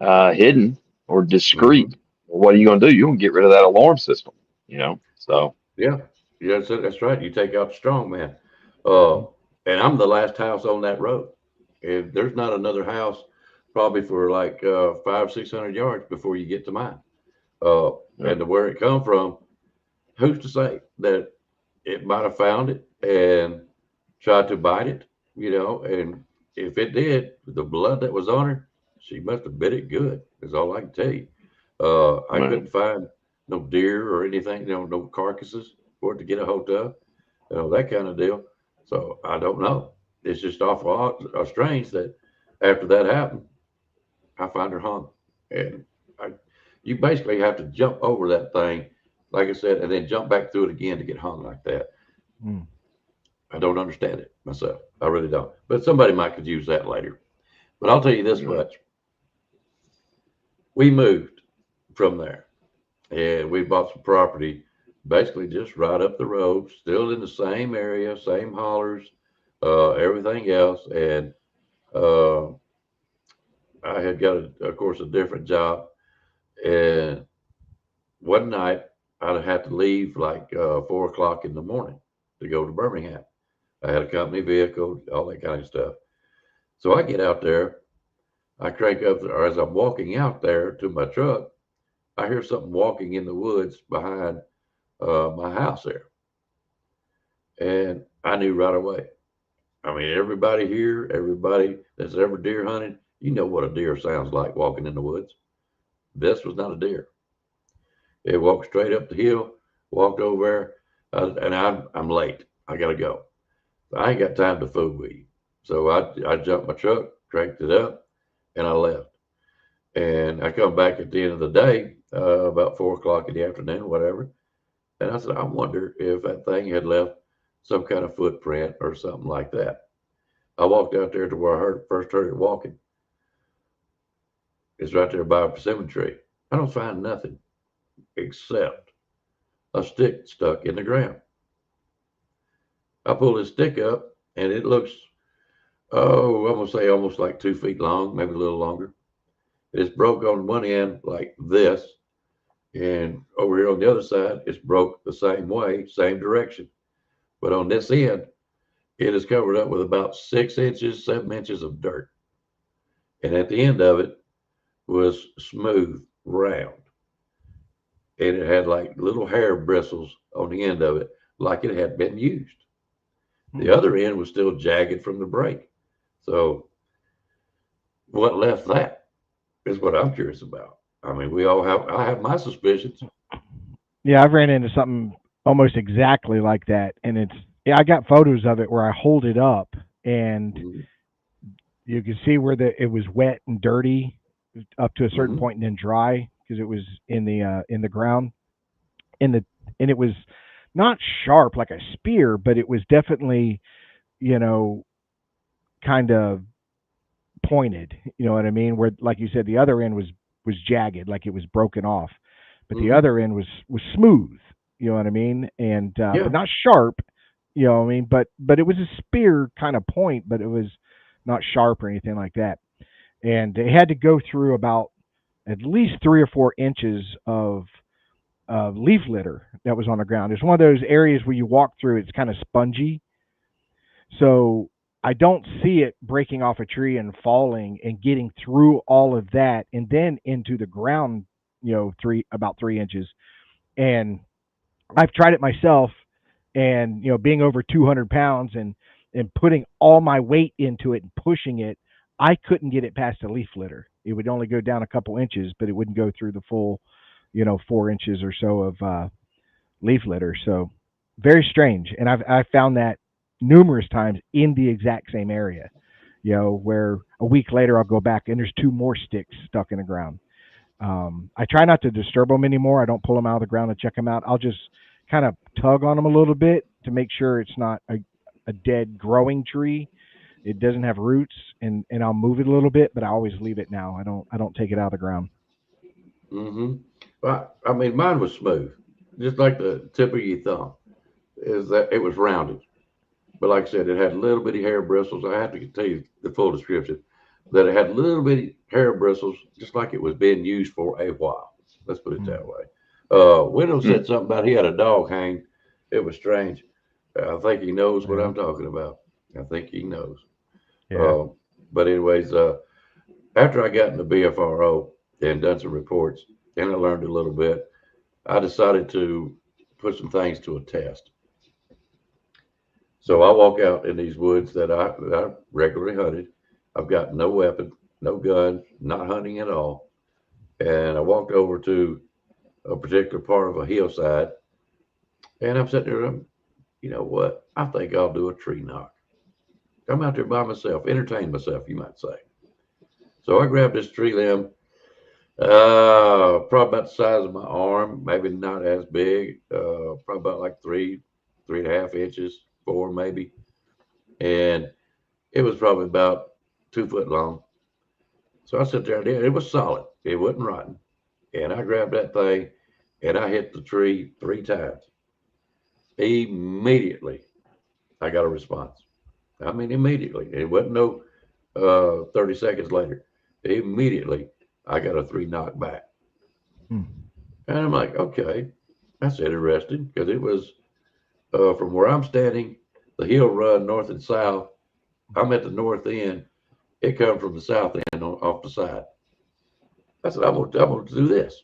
hidden or Hmm. discreet. What are you going to do? You're going to get rid of that alarm system, So, Yeah, yeah, that's right. You take out the strong man. Uh, and I'm the last house on that road. And there's not another house probably for like 500-600 yards before you get to mine. Uh, yeah, and to where it come from, who's to say that it might have found it and tried to bite it, and if it did, the blood that was on her, she must have bit it good, is all I can tell you. I right, couldn't find no deer or anything, no carcasses for it to get a hold of, that kind of deal. So I don't know. It's just awful strange that after that happened, I find her hung. And I, you basically have to jump over that thing, like I said, and then jump back through it again to get hung like that. Mm. I don't understand it myself. I really don't. But somebody might could use that later. But I'll tell you this right, much. We moved from there and we bought some property basically just right up the road, still in the same area, same hollers, everything else. And uh, I had got, of course, a different job. And one night I'd have to leave like 4 o'clock in the morning to go to Birmingham. I had a company vehicle, all that kind of stuff. So I get out there, I crank up, or as I'm walking out there to my truck, I hear something walking in the woods behind my house there. And I knew right away. I mean, everybody here, everybody that's ever deer hunted, you know what a deer sounds like walking in the woods. This was not a deer. It walked straight up the hill, walked over there, and I'm late. I got to go. I ain't got time to fool with you. So I jumped my truck, cranked it up, and I left. And I come back at the end of the day, about 4 o'clock in the afternoon, whatever. And I said, I wonder if that thing had left some kind of footprint or something like that. I walked out there to where first heard it walking. It's right there by a persimmon tree. I don't find nothing except a stick stuck in the ground. I pull this stick up and it looks, oh, I'm going to say almost like 2 feet long, maybe a little longer. It's broke on one end like this. And over here on the other side, it's broke the same way, same direction. But on this end, it is covered up with about 6 inches, 7 inches of dirt. And at the end of it was smooth, round. And it had like little hair bristles on the end of it, like it had been used. The Mm. other end was still jagged from the break. So what left that is what I'm curious about. I mean, I have my suspicions. Yeah, I've ran into something almost exactly like that, and yeah, I got photos of it where I hold it up, and Mm-hmm. you can see where it was wet and dirty up to a certain Mm-hmm. point, and then dry because it was in the ground, in the and it was not sharp like a spear, but it was definitely you know kind of pointed. You know what I mean? Where, like you said, the other end was jagged, like it was broken off, but the Mm-hmm. other end was smooth. You know what I mean? And but Yeah. not sharp. You know what I mean? But it was a spear kind of point, but it was not sharp or anything like that. And they had to go through about at least 3 or 4 inches of leaf litter that was on the ground. It's one of those areas where you walk through; it's kind of spongy, so I don't see it breaking off a tree and falling and getting through all of that and then into the ground, about 3 inches. And I've tried it myself, and being over 200 pounds and putting all my weight into it and pushing it, I couldn't get it past the leaf litter. It would only go down a couple inches, but it wouldn't go through the full, 4 inches or so of leaf litter. So very strange. And I found that numerous times in the exact same area. Where a week later I'll go back and there's two more sticks stuck in the ground. I try not to disturb them anymore. I don't pull them out of the ground and check them out. I'll just kind of tug on them a little bit to make sure it's not a dead growing tree. It doesn't have roots, and I'll move it a little bit, but I always leave it now. I don't take it out of the ground. Mm-hmm. Well, I mean, mine was smooth, just like the tip of your thumb. Is that it was rounded, but like I said, it had little bitty hair bristles. I have to tell you the full description. That it had little bitty hair bristles, just like it was being used for a while. Let's put it Mm. that way. Wendell Hmm. said something about he had a dog hang. It was strange. I think he knows what Yeah. I'm talking about. I think he knows. Yeah. Uh, but anyways, after I got in the BFRO and done some reports, and I learned a little bit, I decided to put some things to a test. So I walk out in these woods that I regularly hunted. I've got no weapon, no gun, not hunting at all. And I walked over to a particular part of a hillside, and I'm sitting there. You know what? I think I'll do a tree knock. I'm out there by myself, entertain myself, you might say. So I grabbed this tree limb, probably about the size of my arm, maybe not as big, probably about like 3.5 inches, 4 maybe. And it was probably about 2 foot long. So I sat there and it was solid. It wasn't rotten. And I grabbed that thing and I hit the tree 3 times. Immediately, I got a response. I mean, immediately. It wasn't no 30 seconds later. Immediately, I got a 3 knock back. Hmm. And I'm like, okay, that's interesting because it was from where I'm standing, the hill run north and south. I'm at the north end. It comes from the south end off the side. I said, I'm gonna do this.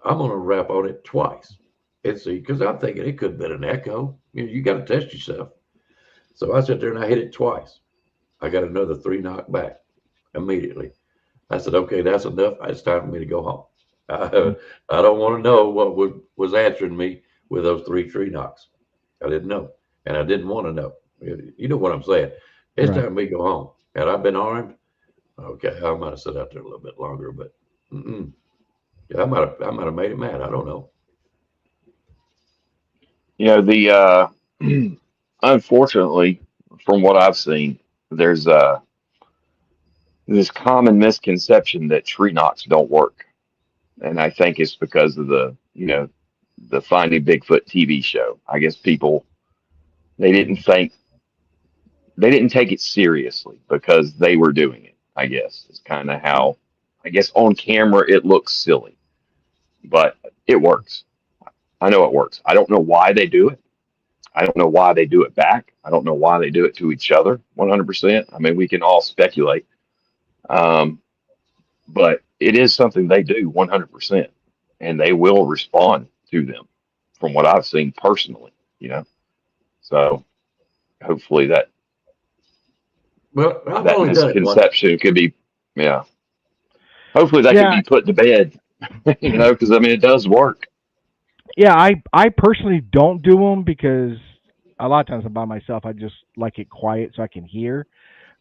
I'm gonna rap on it twice and see, because I'm thinking it could have been an echo. You got to test yourself. So I sat there and I hit it twice. I got another 3 knock back immediately. I said, okay, that's enough. It's time for me to go home. Mm. I don't want to know what was answering me with those three tree knocks. I didn't know, and I didn't want to know. You know what I'm saying? It's Right. time for me to go home. Had I been armed, okay, I might have sat out there a little bit longer, but mm-mm. Yeah, I might have made it mad. I don't know. You know, the unfortunately, from what I've seen, there's this common misconception that tree knocks don't work, and I think it's because of the Finding Bigfoot TV show. I guess people they didn't think they didn't take it seriously because they were doing it. I guess it's kind of how I guess on camera it looks silly, but it works. I know it works. I don't know why they do it. I don't know why they do it back. I don't know why they do it to each other 100%. I mean, we can all speculate. Um, but it is something they do 100%, and they will respond to them from what I've seen personally. So hopefully Well, I've that only done it once. misconception could be, yeah, hopefully that could Yeah. be put to bed, because I mean, it does work. Yeah. I personally don't do them because a lot of times I'm by myself. I just like it quiet so I can hear.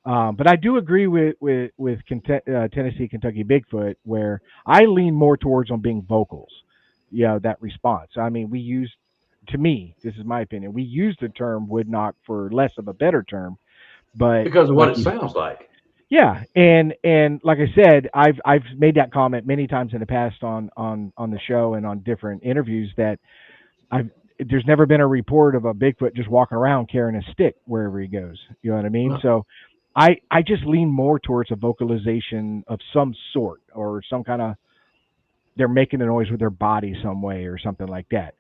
But I do agree with Tennessee Kentucky Bigfoot, where I lean more towards on being vocals. That response. I mean, to me, this is my opinion. We use the term wood knock for less of a better term, but Because of what like it you, sounds like. yeah, and like I said, I've made that comment many times in the past on the show and on different interviews that I've there's never been a report of a Bigfoot just walking around carrying a stick wherever he goes. You know what I mean? No. So I just lean more towards a vocalization of some sort or some kind of they're making a noise with their body some way or something like that.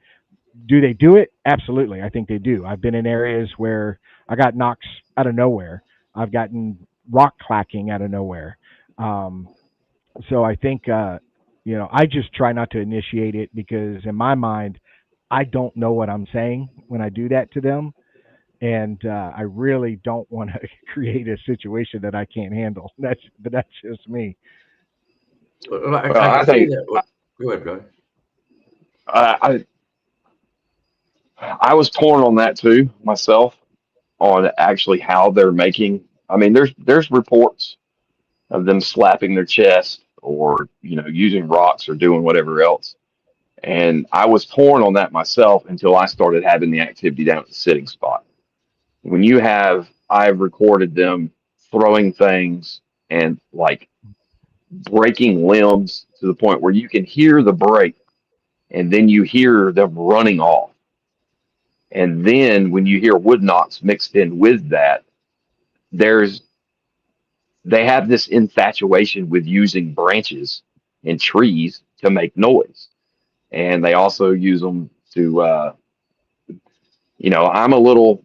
Do they do it? Absolutely. I think they do. I've been in areas where I got knocks out of nowhere. I've gotten rock clacking out of nowhere. Um, so I think I just try not to initiate it because in my mind I don't know what I'm saying when I do that to them, and I really don't want to create a situation that I can't handle. That's just me. Well, I, Well, I I can see think that. Go ahead, go ahead. I I was torn on that too myself on actually how they're making. I mean, there's reports of them slapping their chest or using rocks or doing whatever else. And I was torn on that myself until I started having the activity down at the sitting spot. When you have I've recorded them throwing things and like breaking limbs to the point where you can hear the break and then you hear them running off. And then when you hear wood knocks mixed in with that, there's they have this infatuation with using branches and trees to make noise. And they also use them to I'm a little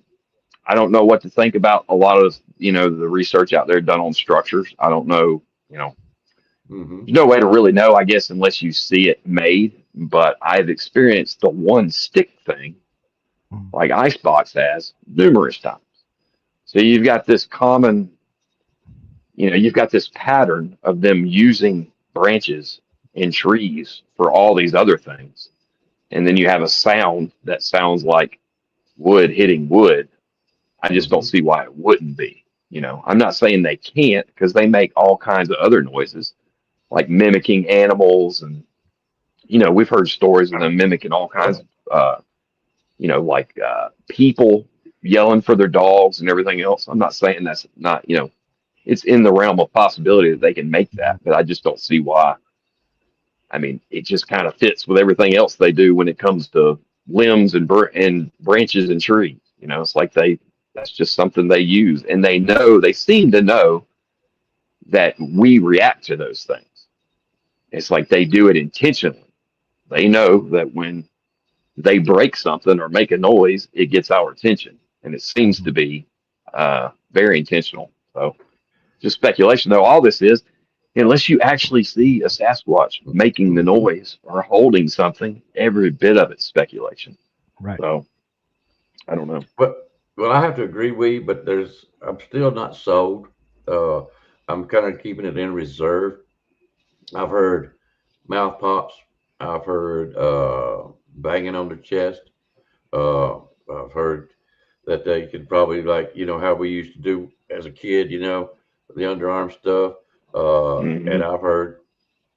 I don't know what to think about a lot of the research out there done on structures. I don't know, Mm-hmm. there's no way to really know, I guess, unless you see it made. But I've experienced the one stick thing, like Icebox has, numerous times. So you've got this pattern of them using branches and trees for all these other things. And then you have a sound that sounds like wood hitting wood. I just don't Mm-hmm. see why it wouldn't be. I'm not saying they can't because they make all kinds of other noises, like mimicking animals. And, we've heard stories of them mimicking all kinds of, people yelling for their dogs and everything else. I'm not saying that's not, it's in the realm of possibility that they can make that, but I just don't see why. I mean, it just kind of fits with everything else they do when it comes to limbs and branches and trees. It's like that's just something they use, and they seem to know that we react to those things. It's like they do it intentionally. They know that when they break something or make a noise, it gets our attention, and it seems to be very intentional. So, just speculation, though. All this is, unless you actually see a Sasquatch making the noise or holding something, every bit of it's speculation. Right. So, I don't know. Well, I have to agree with you, but I'm still not sold. Uh, I'm kind of keeping it in reserve. I've heard mouth pops. I've heard banging on the chest. I've heard that they could probably, like, how we used to do as a kid, the underarm stuff. And Hmm. I've heard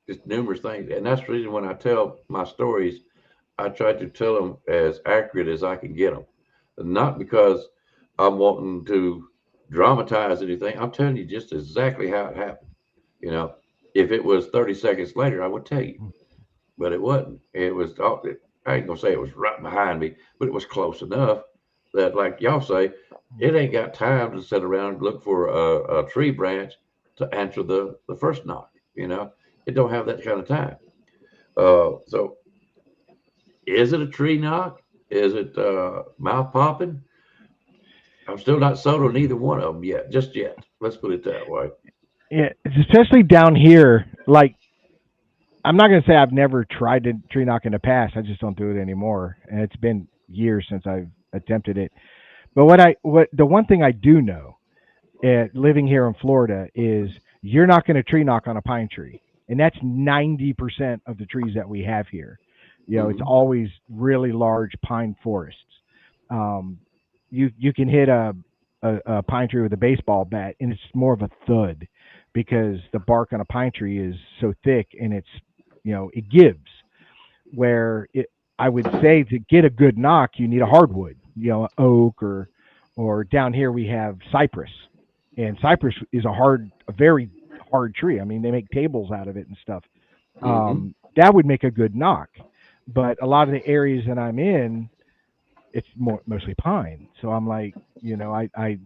just numerous things. And that's the reason when I tell my stories, I try to tell them as accurate as I can get them. Not because I'm wanting to dramatize anything. I'm telling you just exactly how it happened. You know, if it was 30 seconds later, I would tell you, but it wasn't. It was, I ain't gonna say it was right behind me, but it was close enough that, like y'all say, it ain't got time to sit around and look for a tree branch to answer the first knock. It don't have that kind of time. So is it a tree knock? Is it mouth popping? I'm still not sold on either one of them yet, just yet. Let's put it that way. Yeah, it's especially down here. Like, I'm not going to say I've never tried to tree knock in the past. I just don't do it anymore, and it's been years since I've attempted it. But what the one thing I do know, living here in Florida, is you're not going to tree knock on a pine tree, and that's 90% of the trees that we have here. It's Hmm. always really large pine forests. Um, you can hit a pine tree with a baseball bat, and it's more of a thud because the bark on a pine tree is so thick, and it gives. Where I would say to get a good knock, you need a hardwood, oak or down here we have cypress, and cypress is a very hard tree. I mean, they make tables out of it and stuff. Hmm. That would make a good knock, but a lot of the areas that I'm in, it's mostly pine. So I'm like, I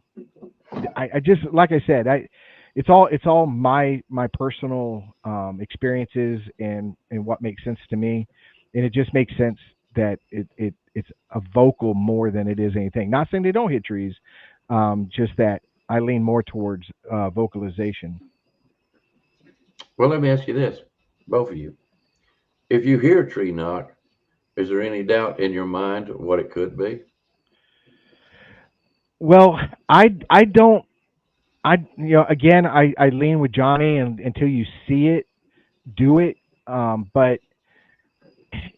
just like I said, it's all my personal experiences and what makes sense to me, and it just makes sense that it's a vocal more than it is anything. Not saying they don't hit trees, just that I lean more towards vocalization. Well, let me ask you this, both of you. If you hear a tree knock, is there any doubt in your mind what it could be? Well, I don't again I lean with Johnny, and until you see it, do it. But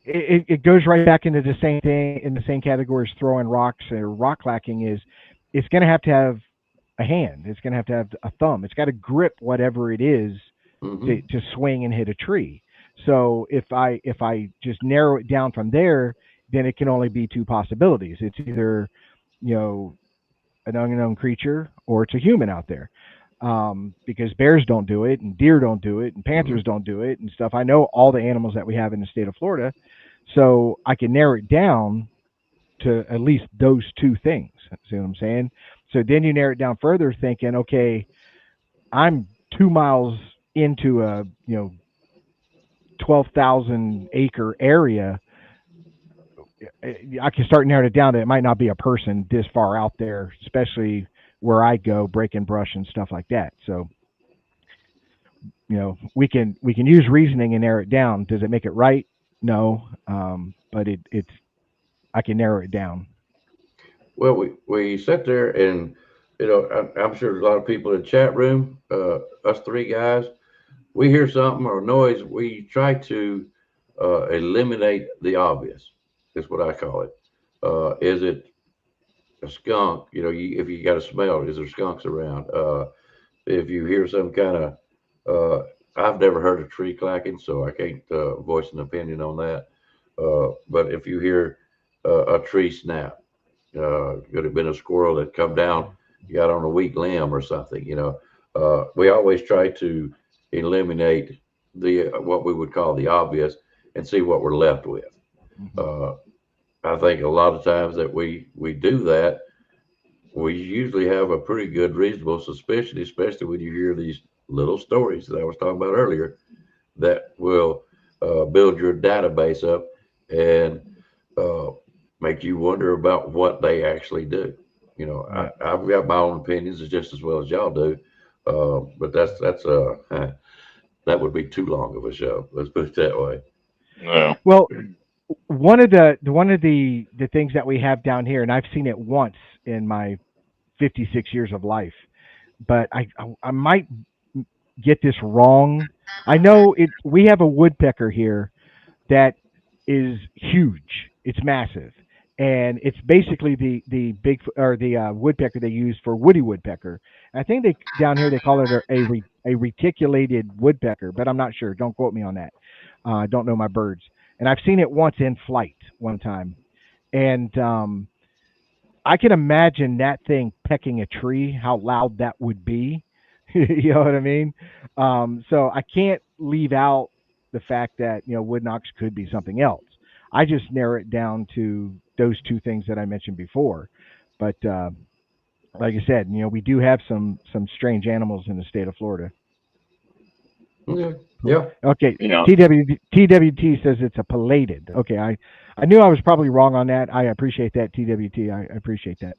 it goes right back into the same thing, in the same category as throwing rocks or rock clacking. Is it's going to have a hand. It's going to have a thumb. It's got to grip whatever it is Hmm. to swing and hit a tree. So if I just narrow it down from there, then it can only be two possibilities. It's either, you know an unknown creature or it's a human out there. Because bears don't do it, and deer don't do it, and panthers don't do it, and stuff. I know all the animals that we have in the state of Florida, so I can narrow it down to at least those two things. See what I'm saying? So then you narrow it down further, thinking, okay, I'm 2 miles into a 12,000 acre area. I can start narrowing it down that it might not be a person this far out there, especially where I go breaking brush and stuff like that. So, we can use reasoning and narrow it down. Does it make it right? No, but it's I can narrow it down. Well, we sit there and, I'm sure there's a lot of people in the chat room, us three guys, we hear something or noise, we try to eliminate the obvious, is what I call it. Is it a skunk? If you got a smell, is there skunks around? If you hear some kind of, I've never heard a tree clacking, so I can't voice an opinion on that. But if you hear a tree snap, could have been a squirrel that come down, got on a weak limb or something. We always try to eliminate what we would call the obvious and see what we're left with. I think a lot of times that we do that, we usually have a pretty good reasonable suspicion, especially when you hear these little stories that I was talking about earlier, that will build your database up and make you wonder about what they actually do. I've got my own opinions just as well as y'all do, but that's that would be too long of a show. Let's put it that way. Yeah. Well, one of the things that we have down here, and I've seen it once in my 56 years of life, but I might get this wrong. I know it. We have a woodpecker here that is huge. It's massive, and it's basically the big or the woodpecker they use for woody woodpecker. I think down here they call it a reticulated woodpecker, but I'm not sure. Don't quote me on that. I don't know my birds, and I've seen it once in flight one time, and I can imagine that thing pecking a tree, how loud that would be. You know what I mean? So I can't leave out the fact that woodnox could be something else. I just narrow it down to those two things that I mentioned before. But like I said, we do have some strange animals in the state of Florida. Okay. Yeah. Okay. TWT says it's a pilated. Okay. I knew I was probably wrong on that. I appreciate that, TWT. I appreciate that.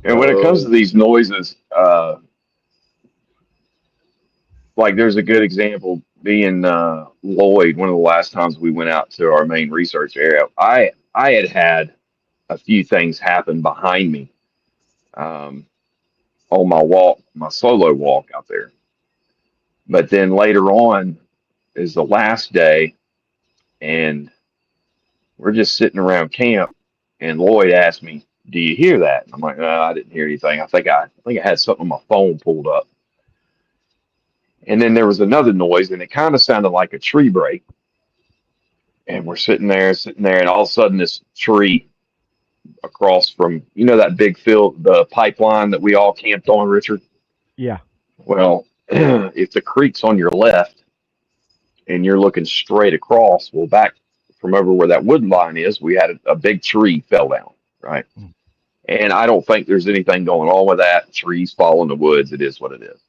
And when it comes to these noises, like there's a good example being Lloyd. One of the last times we went out to our main research area, I had a few things happen behind me on my walk, my solo walk out there. But then later on is the last day, and we're just sitting around camp, and Lloyd asked me, "Do you hear that?" And I'm like, "No, I didn't hear anything. I think I had something on my phone pulled up." And then there was another noise, and it kind of sounded like a tree break. And we're sitting there, and all of a sudden this tree across from, that big field, the pipeline that we all camped on, Richard? Yeah. Well, if the creek's on your left and you're looking straight across, well, back from over where that wood line is, we had a big tree fell down, right? And I don't think there's anything going on with that. Trees fall in the woods. It is what it is.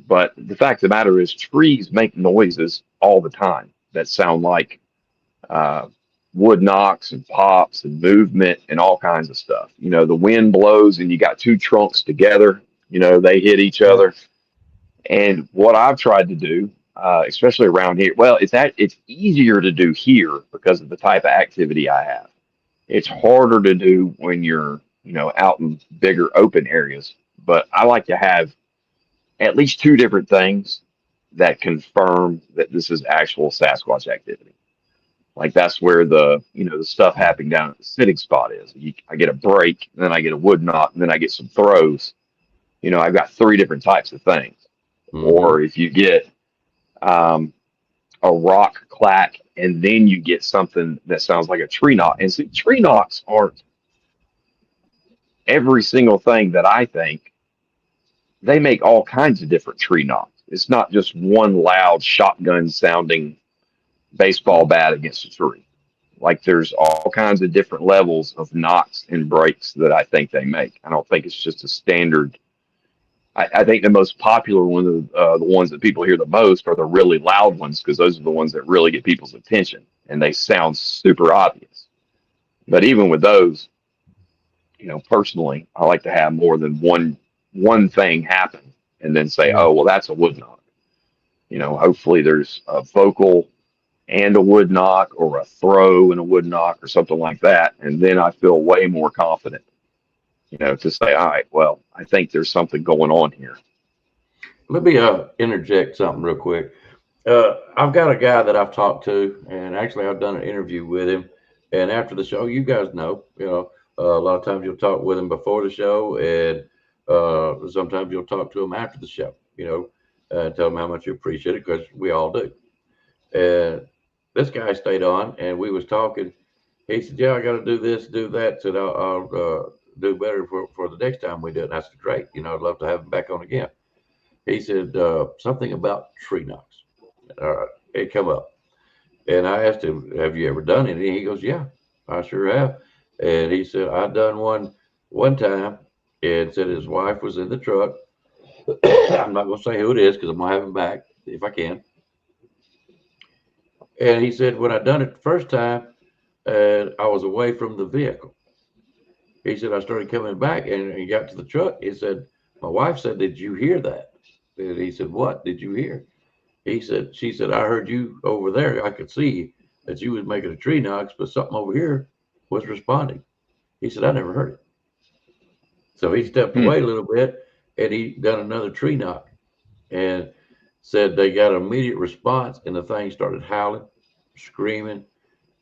But the fact of the matter is trees make noises all the time that sound like wood knocks and pops and movement and all kinds of stuff. The wind blows and you got two trunks together, they hit each other. And what I've tried to do, especially around here, well, it's easier to do here because of the type of activity I have. It's harder to do when you're, out in bigger open areas. But I like to have at least two different things that confirm that this is actual Sasquatch activity. Like that's where the stuff happening down at the sitting spot is. I get a break, and then I get a wood knot, and then I get some throws. I've got three different types of things. Mm-hmm. Or if you get a rock clack, and then you get something that sounds like a tree knot. And see, tree knots aren't every single thing that I think, they make all kinds of different tree knocks. It's not just one loud shotgun sounding baseball bat against a tree. Like there's all kinds of different levels of knocks and breaks that I think they make. I don't think it's just a standard. I think the most popular one, the ones that people hear the most, are the really loud ones because those are the ones that really get people's attention and they sound super obvious. But even with those, personally, I like to have more than one thing happen and then say, Yeah. oh, well, that's a wood knock. Hopefully there's a vocal and a wood knock or a throw and a wood knock or something like that. And then I feel way more confident, to say, all right, well, I think there's something going on here. Let me interject something real quick. I've got a guy that I've talked to, and actually I've done an interview with him. And after the show, you guys know, a lot of times you'll talk with him before the show, and sometimes you'll talk to him after the show, tell him how much you appreciate it because we all do. And this guy stayed on, and we was talking. He said, "Yeah, I got to do this, do that." Said, "I'll do better for the next time we do it." And I said, "Great, I'd love to have him back on again." He said something about tree knocks. It come up, and I asked him, "Have you ever done any?" He goes, "Yeah, I sure have." And he said, "I done one time," and said his wife was in the truck. I'm not gonna say who it is because I'm gonna have him back if I can. And he said, when I done it the first time, I was away from the vehicle. He said, I started coming back and he got to the truck. He said, my wife said, "Did you hear that?" And he said, "What did you hear?" She said, "I heard you over there. I could see that you was making a tree knocks, but something over here was responding." He said, "I never heard it." So he stepped away a little bit and he done another tree knock and said they got an immediate response and the thing started howling, screaming.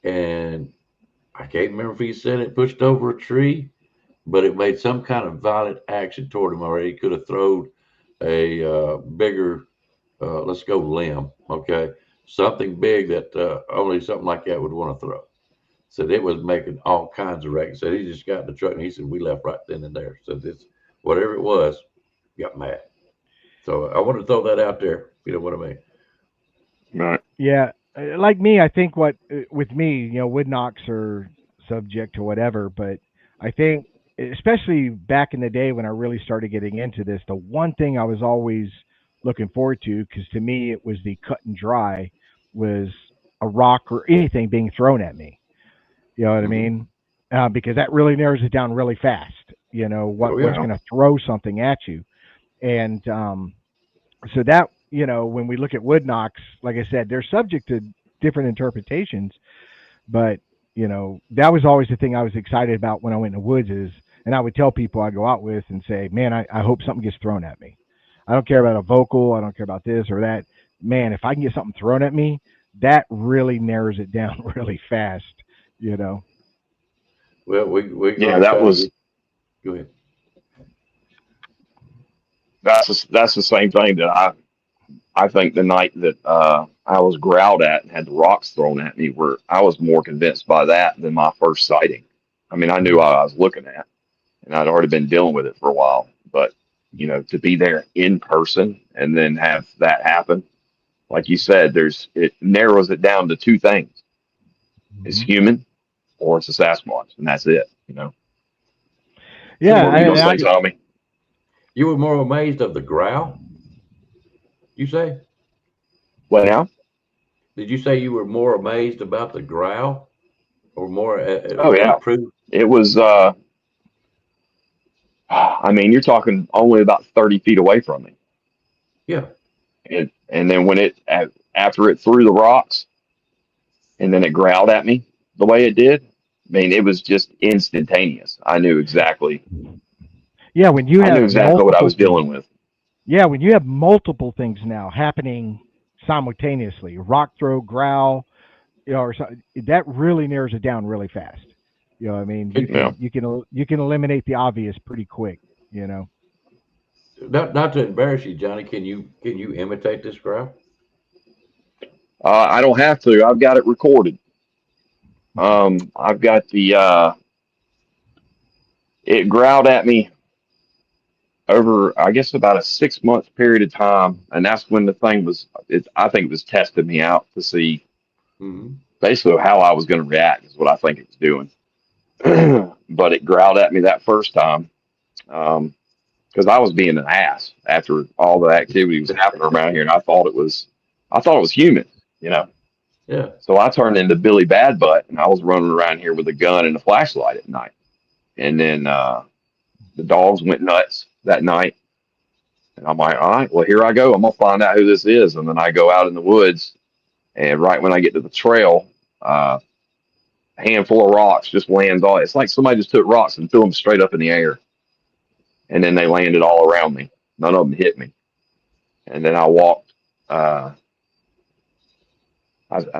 And I can't remember if he said it pushed over a tree, but it made some kind of violent action toward him, or he could have thrown a bigger, let's go limb, okay? Something big that only something like that would want to throw. Said it was making all kinds of wrecks. Said he just got in the truck and he said we left right then and there. Said this, whatever it was, got mad. So I wanted to throw that out there. You know what I mean? Right. Yeah, like me, I think with me, wood knocks are subject to whatever, but I think, especially back in the day when I really started getting into this, the one thing I was always looking forward to, because to me it was the cut and dry, was a rock or anything being thrown at me. You know what I mean? Because that really narrows it down really fast. Oh, What's yeah. going to throw something at you, and so that when we look at wood knocks, like I said, they're subject to different interpretations. But that was always the thing I was excited about when I went in the woods and I would tell people I go out with and say, man, I hope something gets thrown at me. I don't care about a vocal. I don't care about this or that. Man, if I can get something thrown at me, that really narrows it down really fast. Well, we're Yeah, gonna try to get. Go ahead. that's the same thing that I think the night that I was growled at and had the rocks thrown at me, where I was more convinced by that than my first sighting. I mean, I knew what I was looking at, and I'd already been dealing with it for a while. But to be there in person and then have that happen, like you said, it narrows it down to two things: it's human or it's a Sasquatch, and that's it. Yeah, What were you gonna I, say, Tommy? You were more amazed of the growl, you say? Well, now, Did you say you were more amazed about the growl or more oh yeah, improved? it was. I mean, you're talking only about 30 feet away from me. Yeah. And then after it threw the rocks and then it growled at me the way it did, I mean, it was just instantaneous. I knew exactly yeah, when you have what I was multiple dealing with. Yeah, when you have multiple things now happening simultaneously, rock throw, growl, or something, that really narrows it down really fast. I mean, Yeah. you can eliminate the obvious pretty quick. Not to embarrass you, Johnny. Can you imitate this growl? I don't have to. I've got it recorded. I've got the It growled at me over, I guess, about a 6 month period of time, and that's when the thing was. I think it was testing me out to see Mm-hmm. basically how I was going to react. Is what I think it was doing. But it growled at me that first time because I was being an ass after all the activity was happening around here, and I thought it was human, you know. Yeah. So I turned into Billy Bad Butt, and I was running around here with a gun and a flashlight at night. And then the dogs went nuts that night, and I'm like, all right, well, here I go. I'm gonna find out who this is. And then I go out in the woods, and right when I get to the trail, a handful of rocks just lands on. It's like somebody just took rocks and threw them straight up in the air, and then they landed all around me. None of them hit me. And then I walked. I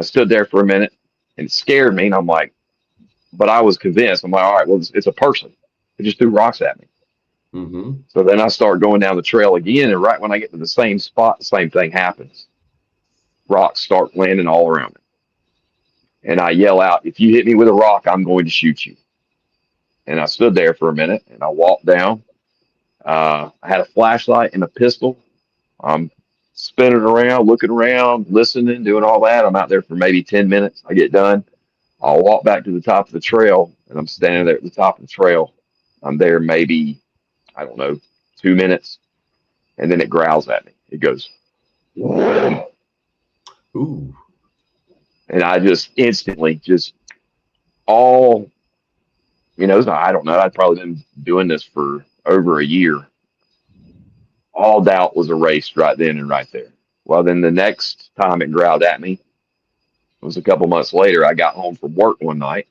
stood there for a minute, and it scared me. And I'm like, but I was convinced. I'm like, all right, well, it's a person. It just threw rocks at me. Mm-hmm. So then I start going down the trail again, and right when I get to the same spot, the same thing happens. Rocks start landing all around me. And I yell out, if you hit me with a rock, I'm going to shoot you. And I stood there for a minute, and I walked down. I had a flashlight and a pistol. I'm spinning around, looking around, listening, doing all that. I'm out there for maybe 10 minutes. I get done. I'll walk back to the top of the trail, and I'm standing there at the top of the trail. I'm there maybe, I don't know, 2 minutes, and then it growls at me. It goes, Ooh. and I just instantly all, I don't know. I'd probably been doing this for over a year. All doubt was erased right then and right there. Well, then the next time it growled at me, it was a couple months later. I got home from work one night.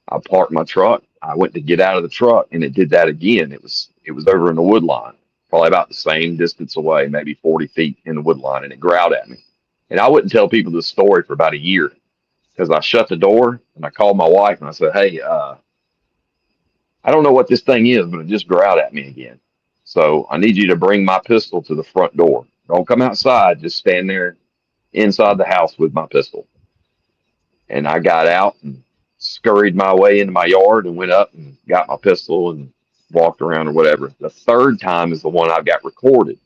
I parked my truck. I went to get out of the truck, and it did that again. It was over in the wood line, probably about the same distance away, maybe 40 feet in the wood line, and it growled at me. And I wouldn't tell people this story for about a year because I shut the door and I called my wife and I said, hey, I don't know what this thing is, but it just growled at me again. So I need you to bring my pistol to the front door. Don't come outside. Just stand there inside the house with my pistol. And I got out and scurried my way into my yard and went up and got my pistol and walked around or whatever. The third time is the one I've got recorded.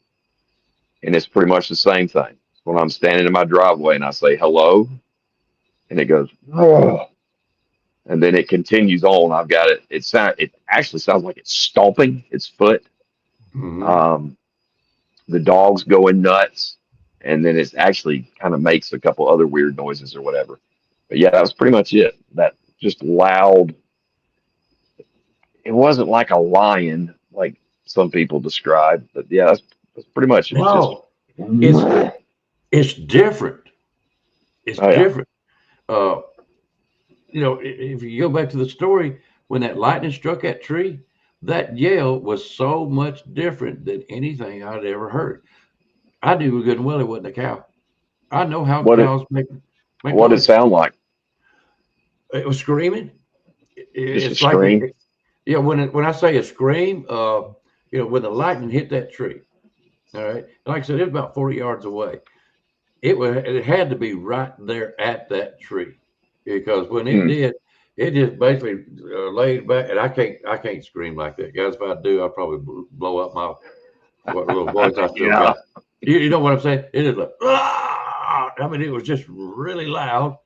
And it's pretty much the same thing. When I'm standing in my driveway and I say hello, and it goes, oh. And then it continues on. I've got it. It actually sounds like it's stomping its foot. Mm-hmm. The dog's going nuts, and then it actually kind of makes a couple other weird noises or whatever. But yeah, that was pretty much it. That just loud. It wasn't like a lion, like some people describe, but yeah, that's pretty much it. No, it's different. It's Oh, yeah. different. Uh, if you go back to the story when that lightning struck that tree, that yell was so much different than anything I'd ever heard. I knew good and well it wasn't a cow. I know how What it cows make what did it noise. sound like? It was screaming. Just a It's like scream. yeah. When I say a scream, when the lightning hit that tree. All right, like I said, it was about 40 yards away. It had to be right there at that tree because when it Hmm. did, it just basically laid back, and I can't scream like that, guys. If I do, I'd probably blow up my what little voice I still Yeah. got. You know what I'm saying? It is like, "Ah!" I mean, it was just really loud,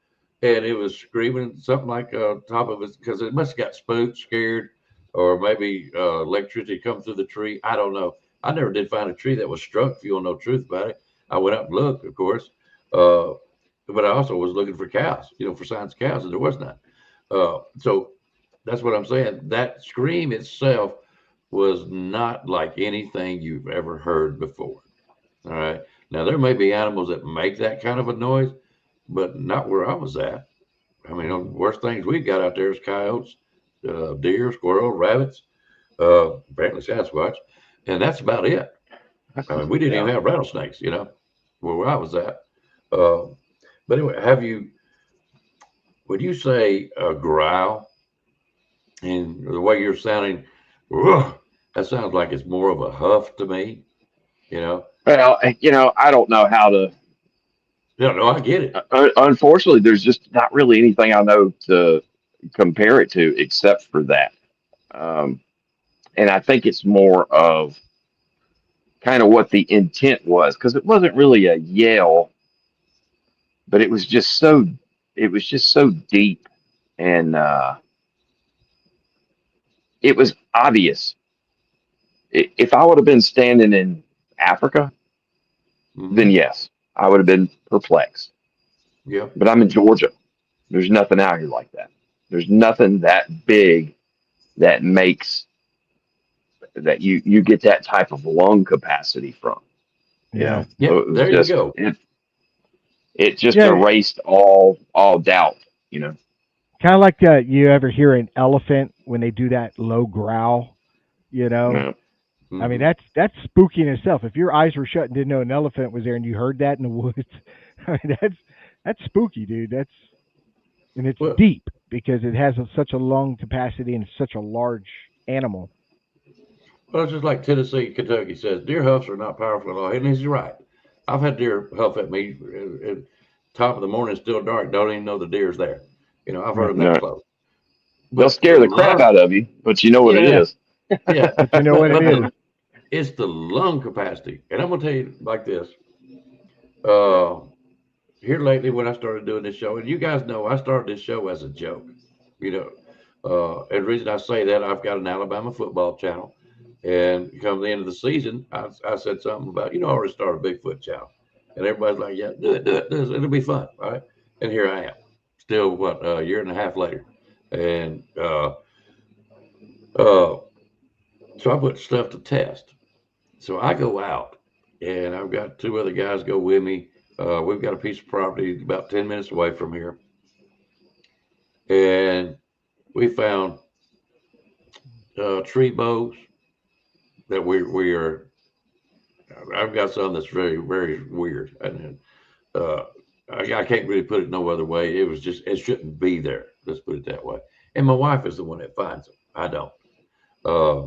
and it was screaming something like top of it because it must have got spooked, scared, or maybe electricity come through the tree. I don't know. I never did find a tree that was struck. If you want to know the truth about it, I went up and looked, of course, but I also was looking for cows, for signs of cows, and there was none. So that's what I'm saying. That scream itself was not like anything you've ever heard before. All right. Now there may be animals that make that kind of a noise, but not where I was at. I mean, the worst things we got out there is coyotes, deer, squirrel, rabbits, apparently Sasquatch, and that's about it. I mean, we didn't even Yeah. have rattlesnakes, where I was at. Uh, but anyway, would you say a growl? And the way you're sounding, "Ugh," that sounds like it's more of a huff to me, you know? Well, I don't know how to. No, I get it. Unfortunately, there's just not really anything I know to compare it to except for that. And I think it's more of kind of what the intent was, because it wasn't really a yell, but it was just so deep, and it was obvious. If I would have been standing in Africa, then Mm-hmm. yes, I would have been perplexed. Yep. But I'm in Georgia. There's nothing out here like that. There's nothing that big that makes that you get that type of lung capacity from. You Yeah. know, so Yep. it was There you just go. it just Yeah. erased all doubt. You know. Kind of like you ever hear an elephant when they do that low growl, you know? Yeah. I mean, Mm-hmm. that's spooky in itself. If your eyes were shut and didn't know an elephant was there and you heard that in the woods, I mean, that's spooky, dude. And it's Well, deep because it has such a lung capacity and it's such a large animal. well, it's just like Tennessee, Kentucky says, deer hoofs are not powerful at all. And he's right. I've had deer huff at me at top of the morning, still dark, don't even know the deer's there. I've heard Right. them that No, close. they'll But the scare the crap lung, out of you, but you know what it yeah, Yeah. is. yeah. But you know what it But is. it's the lung capacity. And I'm gonna tell you like this. Uh, Here lately when I started doing this show, and you guys know I started this show as a joke. You know, and the reason I say that, I've got an Alabama football channel, and come the end of the season, I said something about, I already started a Bigfoot channel, and everybody's like, yeah, do it, it'll be fun, right? And here I am, still what a year and a half later, and uh, so I put stuff to test. So I go out, and I've got two other guys go with me. We've got a piece of property about 10 minutes away from here, and we found tree bows that we are. I've got some that's very very weird, and uh, I can't really put it no other way. It was just it shouldn't be there. Let's put it that way. And my wife is the one that finds them. I don't. Uh,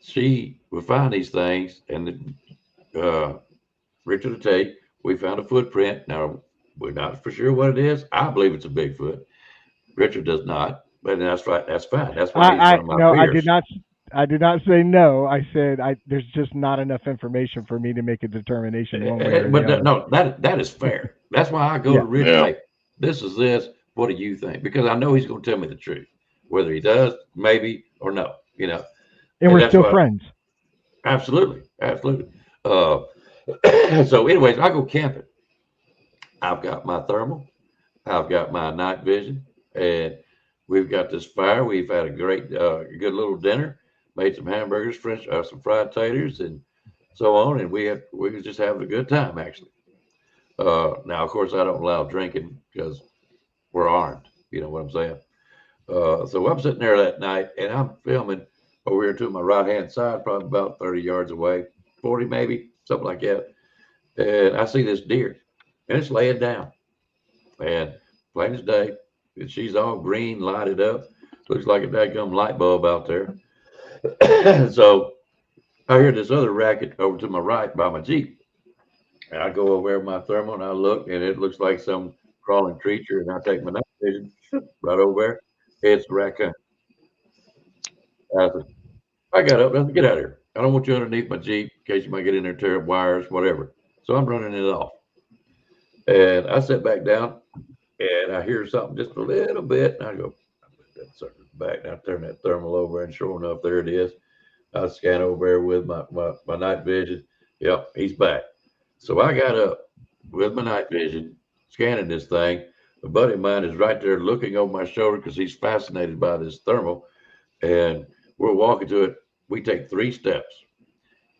she would find these things, and uh, Richard will tell you, we found a footprint. Now we're not for sure what it is. I believe it's a Bigfoot. Richard does not, but that's right. That's fine. That's why he's I one of my no, peers. I did not say no. I said there's just not enough information for me to make a determination one way or the But other. no, that is fair. That's why I go Yeah. to Rich. Yeah. Hey, this is this. What do you think? Because I know he's going to tell me the truth, whether he does, maybe, or no. And And we're that's still why. friends. Absolutely, absolutely. Uh, so, anyways, I go camping. I've got my thermal. I've got my night vision, and we've got this fire. We've had a great, good little dinner. Made some hamburgers, French, some fried taters, and so on. And we was just having a good time actually. Now, of course, I don't allow drinking because we're armed. You know what I'm saying? So I'm sitting there that night, and I'm filming over here to my right hand side, probably about 30 yards away, 40 maybe, something like that. And I see this deer, and it's laying down, and plain as day, and she's all green, lighted up, looks like a dadgum light bulb out there. So I hear this other racket over to my right by my Jeep. And I go over there with my thermal and I look, and it looks like some crawling creature. And I take my night vision right over there. It's a raccoon. I said, I got up. I said, get out of here. I don't want you underneath my Jeep in case you might get in there, tear up wires, whatever. So I'm running it off. And I sit back down and I hear something just a little bit. And I go, I put that sucker back. And I turn that thermal over, and sure enough, there it is. I scan over there with my night vision. Yep, he's back. So I got up with my night vision, scanning this thing. A buddy of mine is right there looking over my shoulder because he's fascinated by this thermal. And we're walking to it. We take 3 steps,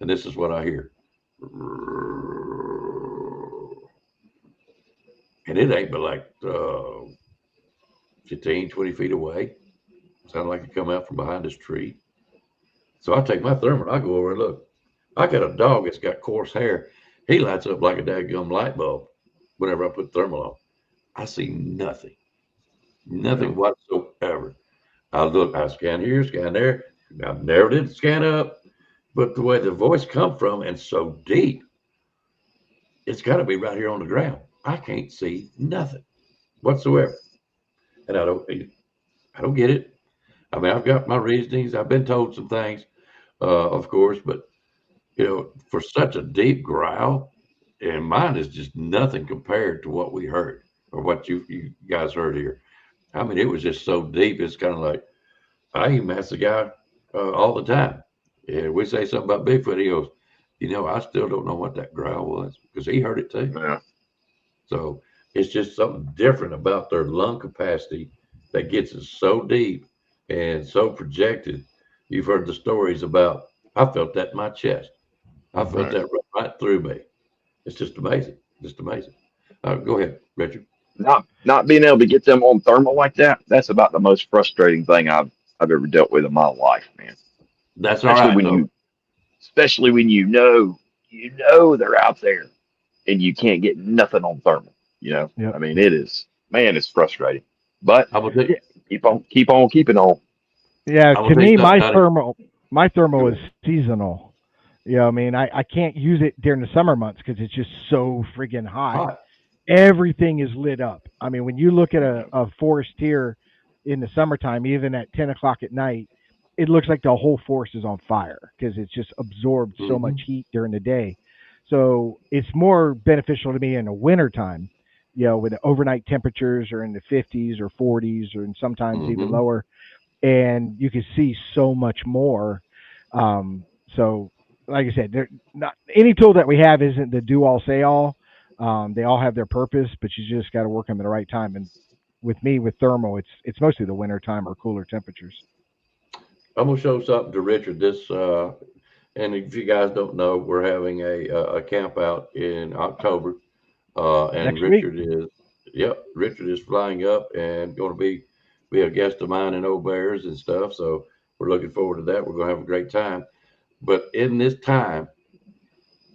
and this is what I hear. And it ain't but like 15, 20 feet away. Sounded like it come out from behind this tree. So I take my thermal, I go over and look. I got a dog that's got coarse hair. He lights up like a dadgum light bulb whenever I put thermal on. I see nothing, nothing whatsoever. I look, I scan here, scan there. I never did scan up, but the way the voice come from and so deep, it's got to be right here on the ground. I can't see nothing whatsoever, and I don't get it. I mean, I've got my reasonings. I've been told some things, of course, but for such a deep growl, and mine is just nothing compared to what we heard or what you guys heard here. I mean, it was just so deep. It's kind of like I even ask the guy all the time. And we say something about Bigfoot. He goes, I still don't know what that growl was because he heard it too. Yeah. So it's just something different about their lung capacity that gets us so deep and so projected. You've heard the stories about, I felt that in my chest. I felt Right. that right through me. It's just amazing. Just amazing. Go ahead, Richard. Not being able to get them on thermal like that, that's about the most frustrating thing I've ever dealt with in my life, man. That's all Especially right, when though. you know they're out there and you can't get nothing on thermal. Yep. I mean, it is, man, it's frustrating. But I will tell you, keep on keeping on. Yeah, I will to tell you me, something about it. my thermal Go is ahead. seasonal. I mean, I can't use it during the summer months because it's just so friggin' hot. Hot. Everything is lit up. I mean, when you look at a forest here in the summertime, even at 10 o'clock at night, it looks like the whole forest is on fire because it's just absorbed so much Hmm. heat during the day. So it's more beneficial to me in the wintertime, with the overnight temperatures are in the 50s or 40s or sometimes even Hmm. lower, and you can see so much more. So, like I said, not any tool that we have isn't the do all say all. They all have their purpose, but you just got to work them at the right time. And with me, with thermal, it's mostly the winter time or cooler temperatures. I'm gonna show something to Richard. And if you guys don't know, we're having a camp out in October, and Next week, Richard is flying up and going to be a guest of mine in Old Bears and stuff. So we're looking forward to that. We're gonna have a great time. But in this time,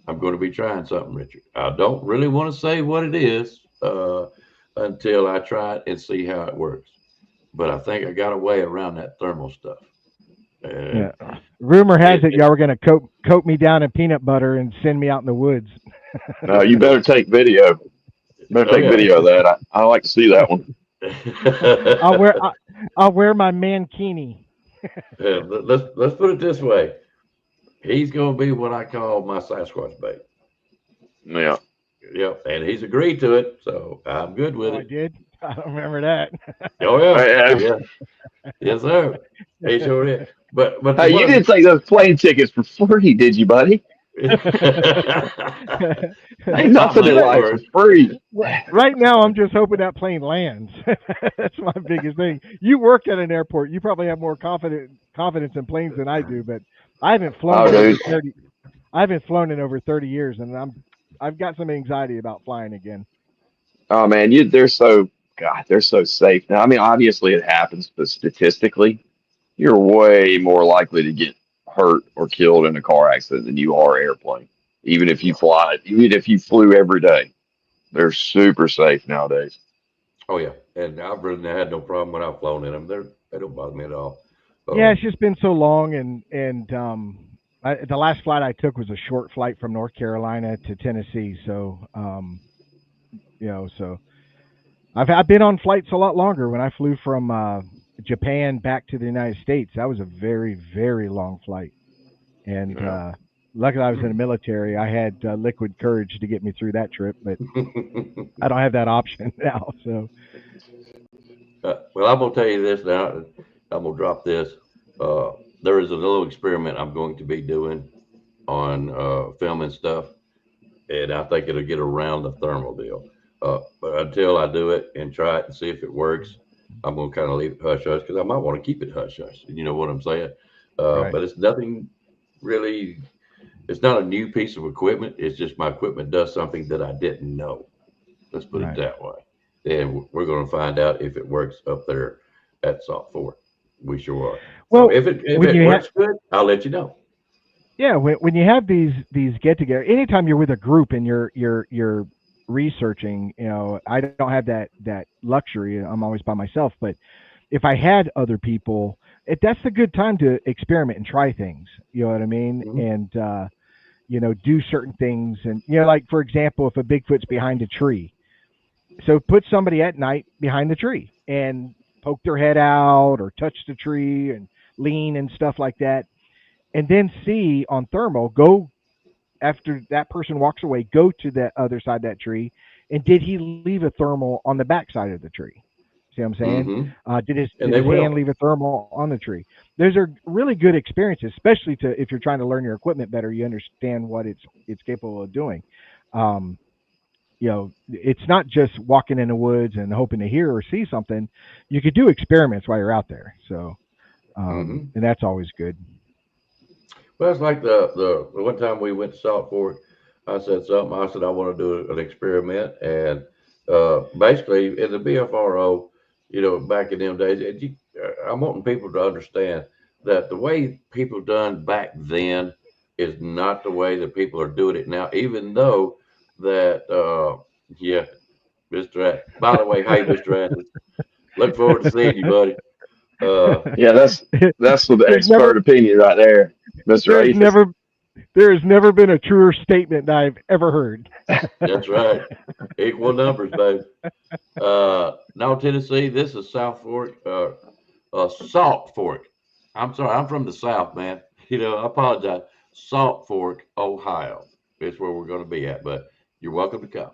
I'm going to be trying something, Richard. I don't really want to say what it is until I try it and see how it works. But I think I got a way around that thermal stuff. And yeah. Rumor has it it y'all were gonna coat me down in peanut butter and send me out in the woods. No, you better take video. Better oh take yeah. video of that. I like to see that one. I'll wear I'll wear my mankini. Yeah, let's put it this way. He's going to be what I call my Sasquatch bait. Yeah. Yep, and he's agreed to it, so I'm good with Oh, I it. did. I don't remember that. Oh yeah, Hey, yeah, yes sir. He sure did. But the hey, you one didn't take those plane tickets for free, did you, buddy? Ain't not nothing in much life for worse. free. Right now, I'm just hoping that plane lands. That's my biggest thing. You work at an airport. You probably have more confidence in planes than I do. But I haven't flown Oh, in over dude. 30. I haven't flown in over 30 years, and I've got some anxiety about flying again. Oh man, they're so safe now. I mean, obviously it happens, but statistically, you're way more likely to get hurt or killed in a car accident than you are airplane. Even if you flew every day, they're super safe nowadays. Oh yeah, and I've really had no problem when I've flown in them. They don't bother me at all. Yeah, Um, it's just been so long, and the last flight I took was a short flight from North Carolina to Tennessee. So so I've been on flights a lot longer. When I flew from Japan back to the United States, that was a very very long flight, and yeah. luckily I was in the military. I had liquid courage to get me through that trip, but I don't have that option now. So Well, I'm gonna tell you this now. I'm gonna drop this. Uh, there is a little experiment I'm going to be doing on filming stuff, and I think it'll get around the thermal deal. But until I do it and try it and see if it works, I'm gonna kind of leave it hush hush because I might want to keep it hush hush. You know what I'm saying? right, But it's nothing really. It's not a new piece of equipment. It's just my equipment does something that I didn't know. Let's put it right. that way. And we're going to find out if it works up there at Salt Fort. We sure are. So Well, if when it you have works good, I'll let you know. yeah, when you have these get together, anytime you're with a group and you're researching, I don't have that luxury. I'm always by myself. But if I had other people, that's a good time to experiment and try things. You know what I mean? Mhm. And do certain things. And like for example, if a Bigfoot's behind a tree, so put somebody at night behind the tree and poke their head out or touch the tree and lean and stuff like that. and then see on thermal, go after that person walks away, go to that other side of that tree, and did he leave a thermal on the back side of the tree? See what I'm saying? Mm-hmm. Did And his they hand will. leave a thermal on the tree? Those are really good experiences, especially to if you're trying to learn your equipment better. You understand what it's capable of doing. Um, it's not just walking in the woods and hoping to hear or see something. You could do experiments while you're out there. So, Mm-hmm. and that's always good. Well, it's like the one time we went to Salt Fork, I said something. I said I want to do an experiment, and basically in the BFRO, back in them days, I'm wanting people to understand that the way people done back then is not the way that people are doing it now. Even though that, yeah, Mr. By the way, hey, Mr. Athens, look forward to seeing you, buddy. Uh, Yeah, that's the there's expert never opinion right there, Mr. there's Athos. never there has never been a truer statement I've ever heard. that's right. Equal numbers, baby. No, Tennessee. This is South Fork, Salt Fork. I'm sorry, I'm from the South, man. I apologize. Salt Fork, Ohio is where we're going to be at. But you're welcome to come.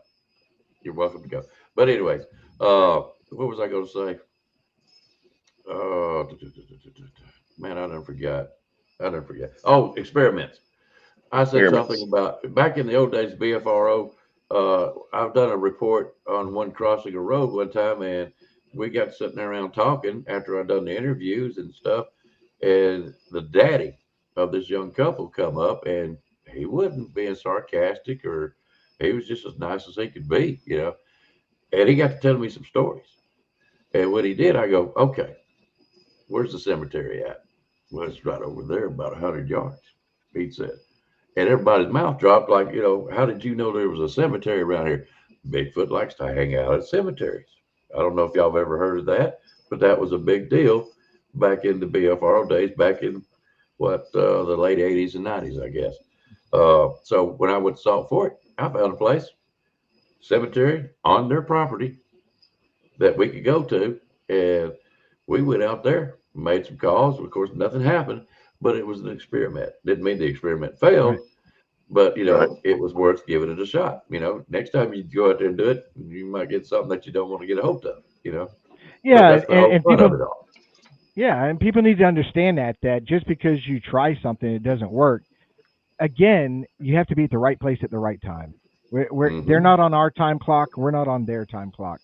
You're welcome to go. But anyways, what was I going to say? Uh, man, I never forgot. I never forget. Oh, experiments. I said something Experiments. about back in the old days, BFRO. I've done a report on one crossing a road one time, and we got sitting there around talking after I'd done the interviews and stuff. And the daddy of this young couple come up, and he wasn't being sarcastic, or he was just as nice as he could be. And he got to telling me some stories. And when he did, I go, okay, where's the cemetery at? Well, it's right over there, about 100 yards. He said. And everybody's mouth dropped like, how did you know there was a cemetery around here? Bigfoot likes to hang out at cemeteries. I don't know if y'all have ever heard of that, but that was a big deal back in the BFRO days, back in the late 80s and 90s, I guess. So when I went to Salt Fork, I found a place, cemetery on their property that we could go to. And we went out there, made some calls. Of course, nothing happened, but it was an experiment. Didn't mean the experiment Right. failed, but Right. it was worth giving it a shot. Next time you go out there and do it, you might get something that you don't want to get a hold of. But Yeah, that's the whole and fun people of it all. yeah, and people need to understand that just because you try something it doesn't work, again, you have to be at the right place at the right time. They're Hmm. not on our time clock, we're not on their time clock.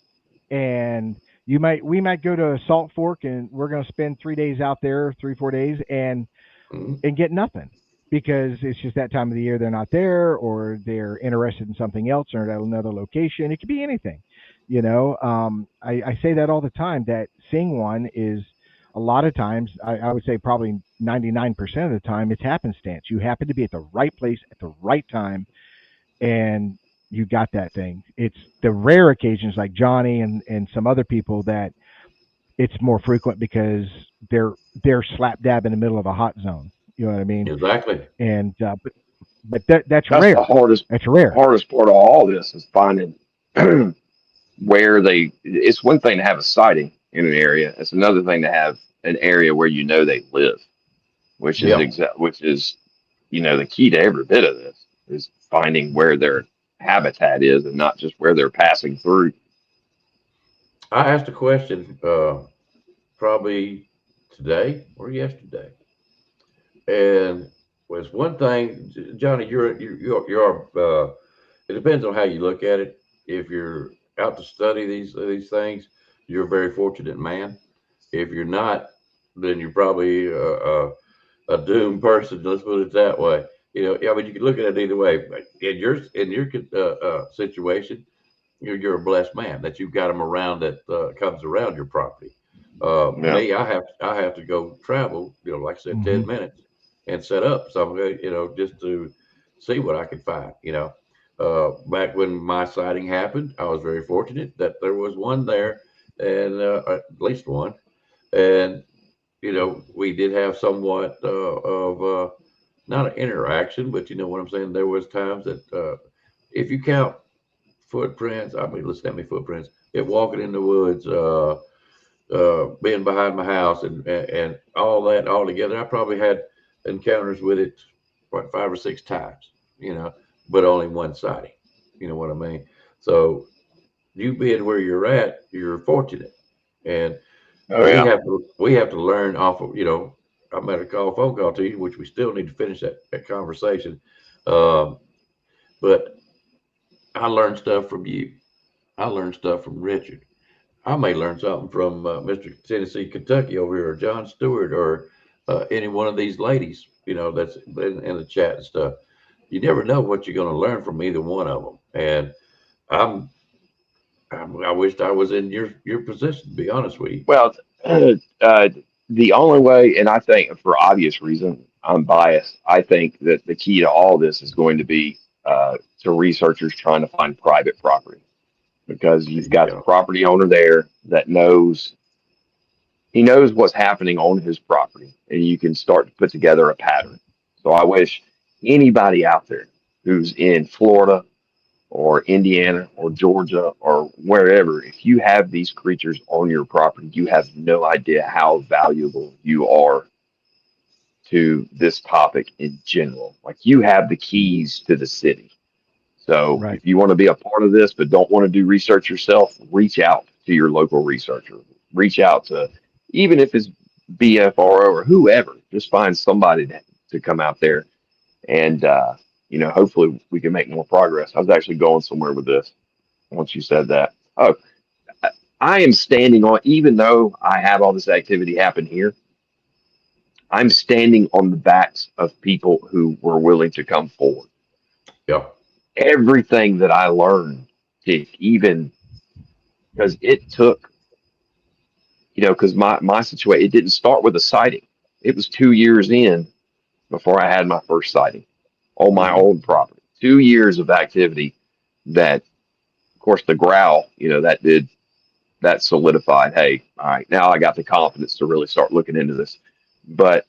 And we might go to Salt Fork and we're going to spend 3 days out there, 3 4 days, Hmm. and get nothing because it's just that time of the year they're not there or they're interested in something else or at another location. It could be anything. I say that all the time that seeing one is a lot of times, I would say probably 99% of the time, it's happenstance. You happen to be at the right place at the right time and you got that thing. It's the rare occasions like Johnny and some other people that it's more frequent because they're they're slap dab in the middle of a hot zone. You know what I mean? Exactly. And but that's That's the rare. hardest That's rare. hardest part of all this is finding where they. It's one thing to have a sighting in an area. It's another thing to have an area where you know they live, Yeah. which is the key to every bit of this is finding where their habitat is and not just where they're passing through. I asked a question probably today or yesterday, and was one thing, Johnny. It depends on how you look at it. If you're out to study these things, you're a very fortunate man. If you're not, then you're probably a doomed person. Let's put it that way. Yeah, but you can look at it either way. But in your situation, you're a blessed man that you've got them around that comes around your property. Yeah. Me, I have to go travel. Like I said, Hmm. 10 minutes and set up something. Just to see what I can find. Back when my sighting happened, I was very fortunate that there was one there, and at least one, and we did have somewhat of not an interaction, but you know what I'm saying. There was times that if you count footprints, I mean, listen at me, footprints. It walking in the woods, being behind my house, and all that all together. I probably had encounters with it, what, 5 or 6 times, but only one sighting. You know what I mean? So you being where you're at, you're fortunate, and Oh we yeah. have to learn off of. I made a phone call to you, which we still need to finish that conversation. Um, but I learned stuff from you. I learned stuff from Richard. I may learn something from Mr. Tennessee, Kentucky over here, or John Stewart, or any one of these ladies, that's in the chat and stuff. You never know what you're going to learn from either one of them. And I'm, I wished I was in your position, to be honest with you. Well, uh, the only way, and I think for obvious reason, I'm biased. I think that the key to all this is going to be to researchers trying to find private property because you've got the Yeah. property owner there that knows he knows what's happening on his property, and you can start to put together a pattern. So I wish anybody out there who's in Florida or Indiana or Georgia or wherever, if you have these creatures on your property, you have no idea how valuable you are to this topic in general. Like you have the keys to the city. So Right. if you want to be a part of this but don't want to do research yourself, reach out to your local researcher. Reach out to even if it's BFRO or whoever, just find somebody to come out there and hopefully we can make more progress. I was actually going somewhere with this once you said that. Oh, I am standing on, even though I have all this activity happen here, I'm standing on the backs of people who were willing to come forward. Yeah. Everything that I learned, Dick, even because it took, because my situation, it didn't start with a sighting. It was 2 years in before I had my first sighting on my Hmm. own property. 2 years of activity that, of course, the growl, that solidified, hey, all right, now I got the confidence to really start looking into this. But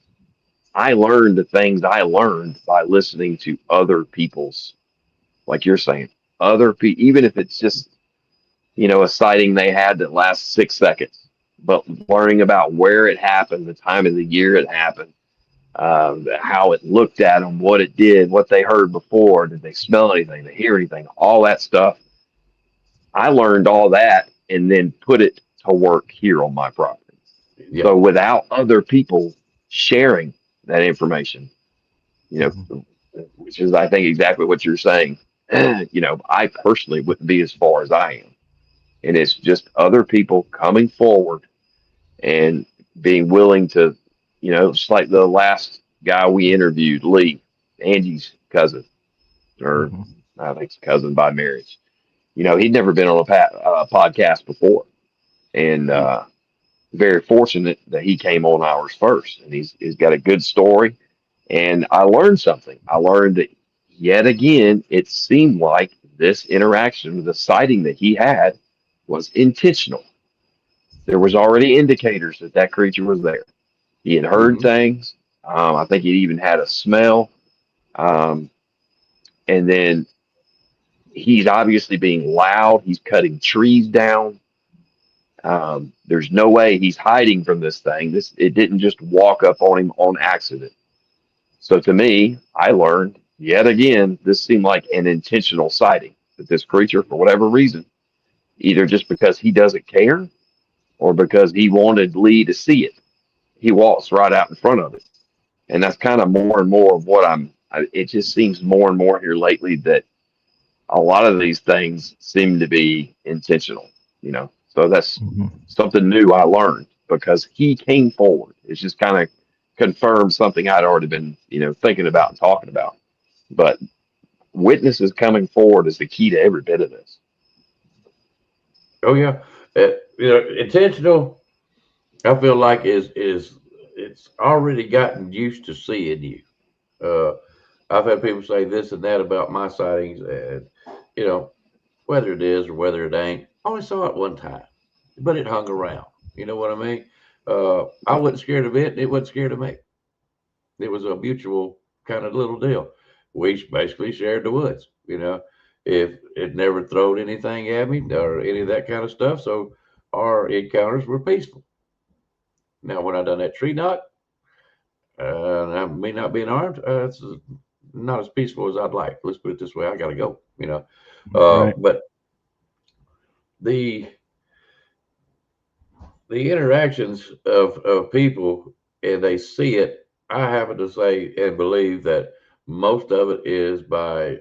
I learned the things I learned by listening to other people's, like you're saying, other people, even if it's just, a sighting they had that lasts 6 seconds, but learning about where it happened, the time of the year it happened, how it looked at them, what it did, what they heard before, did they smell anything, did they hear anything, all that stuff. I learned all that and then put it to work here on my property. Yeah. So without other people sharing that information, you Mhm. know, which is I think exactly what you're saying. I personally wouldn't be as far as I am, and it's just other people coming forward and being willing to, it's like the last guy we interviewed, Lee, Angie's cousin, or Mhm. I think it's cousin by marriage. He'd never been on a podcast before, and very fortunate that he came on ours first, and he's got a good story. And I learned something. I learned that yet again, it seemed like this interaction, the sighting that he had, was intentional. There was already indicators that that creature was there. He had heard Hmm. things. I think he even had a smell. Um, and then he's obviously being loud. He's cutting trees down. There's no way he's hiding from this thing. It didn't just walk up on him on accident. So to me, I learned yet again this seemed like an intentional sighting that this creature, for whatever reason, either just because he doesn't care or because he wanted Lee to see it, he walks right out in front of it. And that's kind of more and more of what it just seems more and more here lately that a lot of these things seem to be intentional. So that's Mhm. something new I learned because he came forward. It's just kind of confirmed something I'd already been, thinking about and talking about. But witnesses coming forward is the key to every bit of this. Oh yeah. Intentional. I feel like is it's already gotten used to seeing you. Uh, I've had people say this and that about my sightings, and you know whether it is or whether it ain't. I only saw it one time, but it hung around. You know what I mean? I wasn't scared of it, and it wasn't scared of me. It was a mutual kind of little deal. We basically shared the woods. If it never throwed anything at me or any of that kind of stuff, so our encounters were peaceful. Now, when I done that tree knot, I may not being armed, it's not as peaceful as I'd like. Let's put it this way. I got to go, Right. But the interactions of people and they see it, I happen to say and believe that most of it is by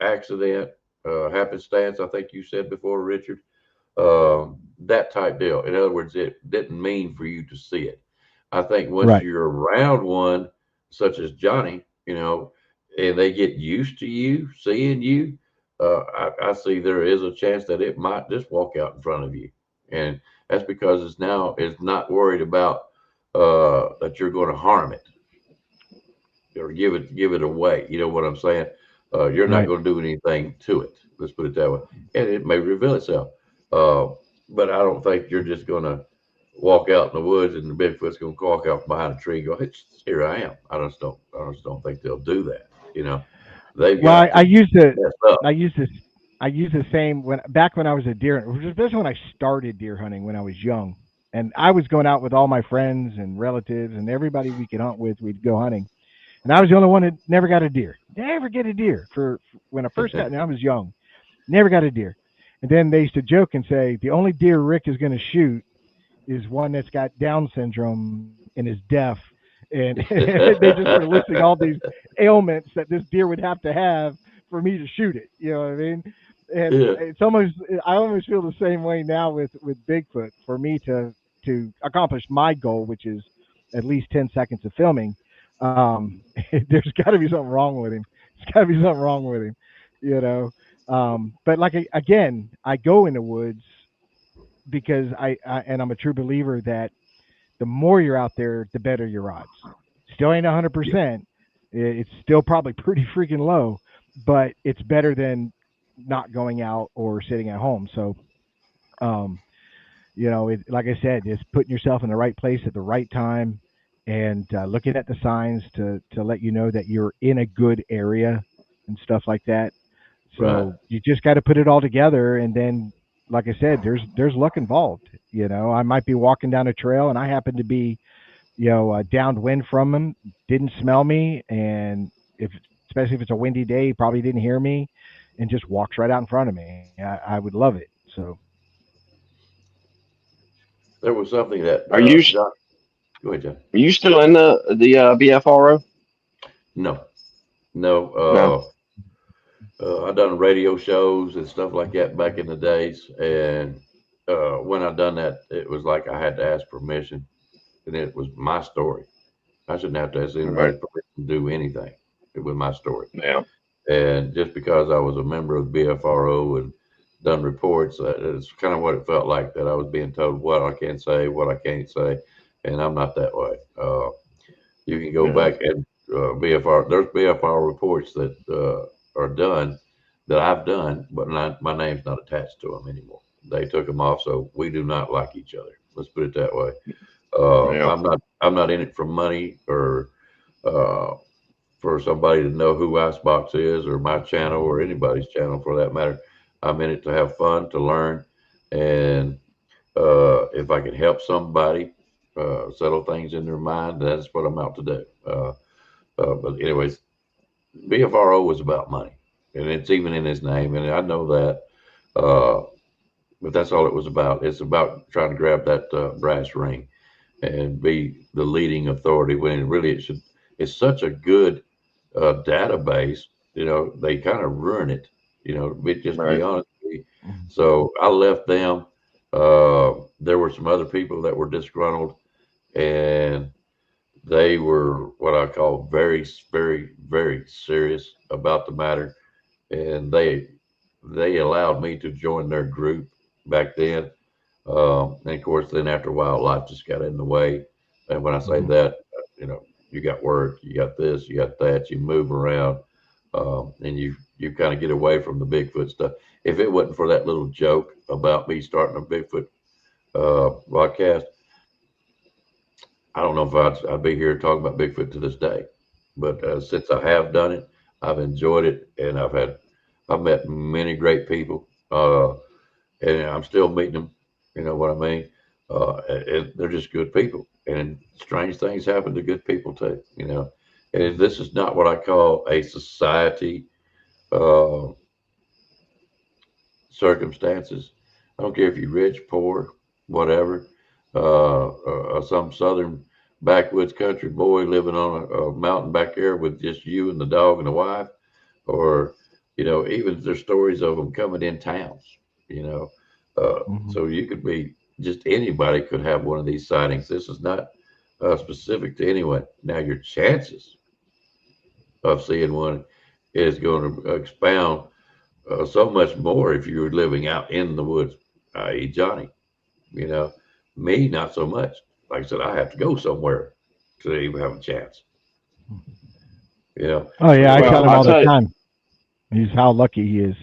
accident, happenstance. I think you said before, Richard, that type deal. In other words, it didn't mean for you to see it. I think once Right. you're around one, such as Johnny, and they get used to you seeing you, I see there is a chance that it might just walk out in front of you, and that's because it's not worried about that you're going to harm it or give it away. You know what I'm saying? You're not Right. going to do anything to it. Let's put it that way, and it may reveal itself. Uh, but I don't think you're just going to walk out in the woods and the Bigfoot's going to walk out behind a tree and go, "Hey, here I am." I just don't think they'll do that. They've Well, got I to use the mess up. I use this I use the same when I was a deer, especially when I started deer hunting when I was young, and I was going out with all my friends and relatives and everybody we could hunt with. We'd go hunting, and I was the only one that never got a deer. Never get a deer for when I first got. And I was young, never got a deer, and then they used to joke and say the only deer Rick is going to shoot is one that's got Down syndrome and is deaf. And they just started listing all these ailments that this deer would have to have for me to shoot it. You know what I mean? And Yeah, it's almost I almost feel the same way now with Bigfoot. For me to accomplish my goal, which is at least 10 seconds of filming, there's got to be something wrong with him. There's got to be something wrong with him, you know. But like again, I go in the woods because I and I'm a true believer that the more you're out there, the better your odds. Still ain't yeah, 100%. It's still probably pretty freaking low, but it's better than not going out or sitting at home. So, um, like I said, just putting yourself in the right place at the right time and looking at the signs to let you know that you're in a good area and stuff like that. right. So you just got to put it all together, and then, like I said, there's luck involved. I might be walking down a trail, and I happen to be, downwind from him, didn't smell me, and especially if it's a windy day, he probably didn't hear me, and just walks right out in front of me. I would love it. So There was something that Are you John. Go ahead, John. are you still in the BFRO? No, no. No. I done radio shows and stuff like that back in the days, and when I done that, it was like I had to ask permission, and it was my story. I shouldn't have to ask anybody's Right. permission to do anything. It was my story, Yeah. and just because I was a member of the BFRO and done reports, it's kind of what it felt like that I was being told what I can say, what I can't say, and I'm not that way. You can go Yeah. back and BFR. There's BFR reports that are done that I've done, but my name's not attached to them anymore. They took them off, so we do not like each other. Let's put it that way. Yeah. I'm not in it for money or uh, for somebody to know who Icebox is or my channel or anybody's channel for that matter. I'm in it to have fun, to learn, and if I can help somebody settle things in their mind, that's what I'm out to do. But anyways, BFRO was about money, and it's even in his name, and I know that. Uh, but that's all it was about. It's about trying to grab that brass ring and be the leading authority when really it should. It's such a good database. They kind of ruin it. Just to be Right. honest with you. So I left them. There were some other people that were disgruntled, and they were what I call very, very, very serious about the matter, and they allowed me to join their group back then. And of course, then after a while, life just got in the way. And when I say mhm. that, you got work, you got this, you got that, you move around, and you kind of get away from the Bigfoot stuff. If it wasn't for that little joke about me starting a Bigfoot podcast, I don't know if I'd be here talking about Bigfoot to this day. But since I have done it, I've enjoyed it, and I've met many great people, and I'm still meeting them. You know what I mean? And they're just good people. and strange things happen to good people too. And this is not what I call a society uh, circumstances. I don't care if you're rich, poor, whatever. Some southern backwoods country boy living on a mountain back there with just you and the dog and the wife, or even there's stories of them coming in towns. You know, Mhm. so you could be just anybody could have one of these sightings. This is not specific to anyone. Now your chances of seeing one is going to expound so much more if you were living out in the woods, i.e., Johnny. You know, me, not so much. Like I said, I have to go somewhere to even have a chance. You know, Oh yeah, I but tell Well, him I all the tell you, time. He's how lucky he is.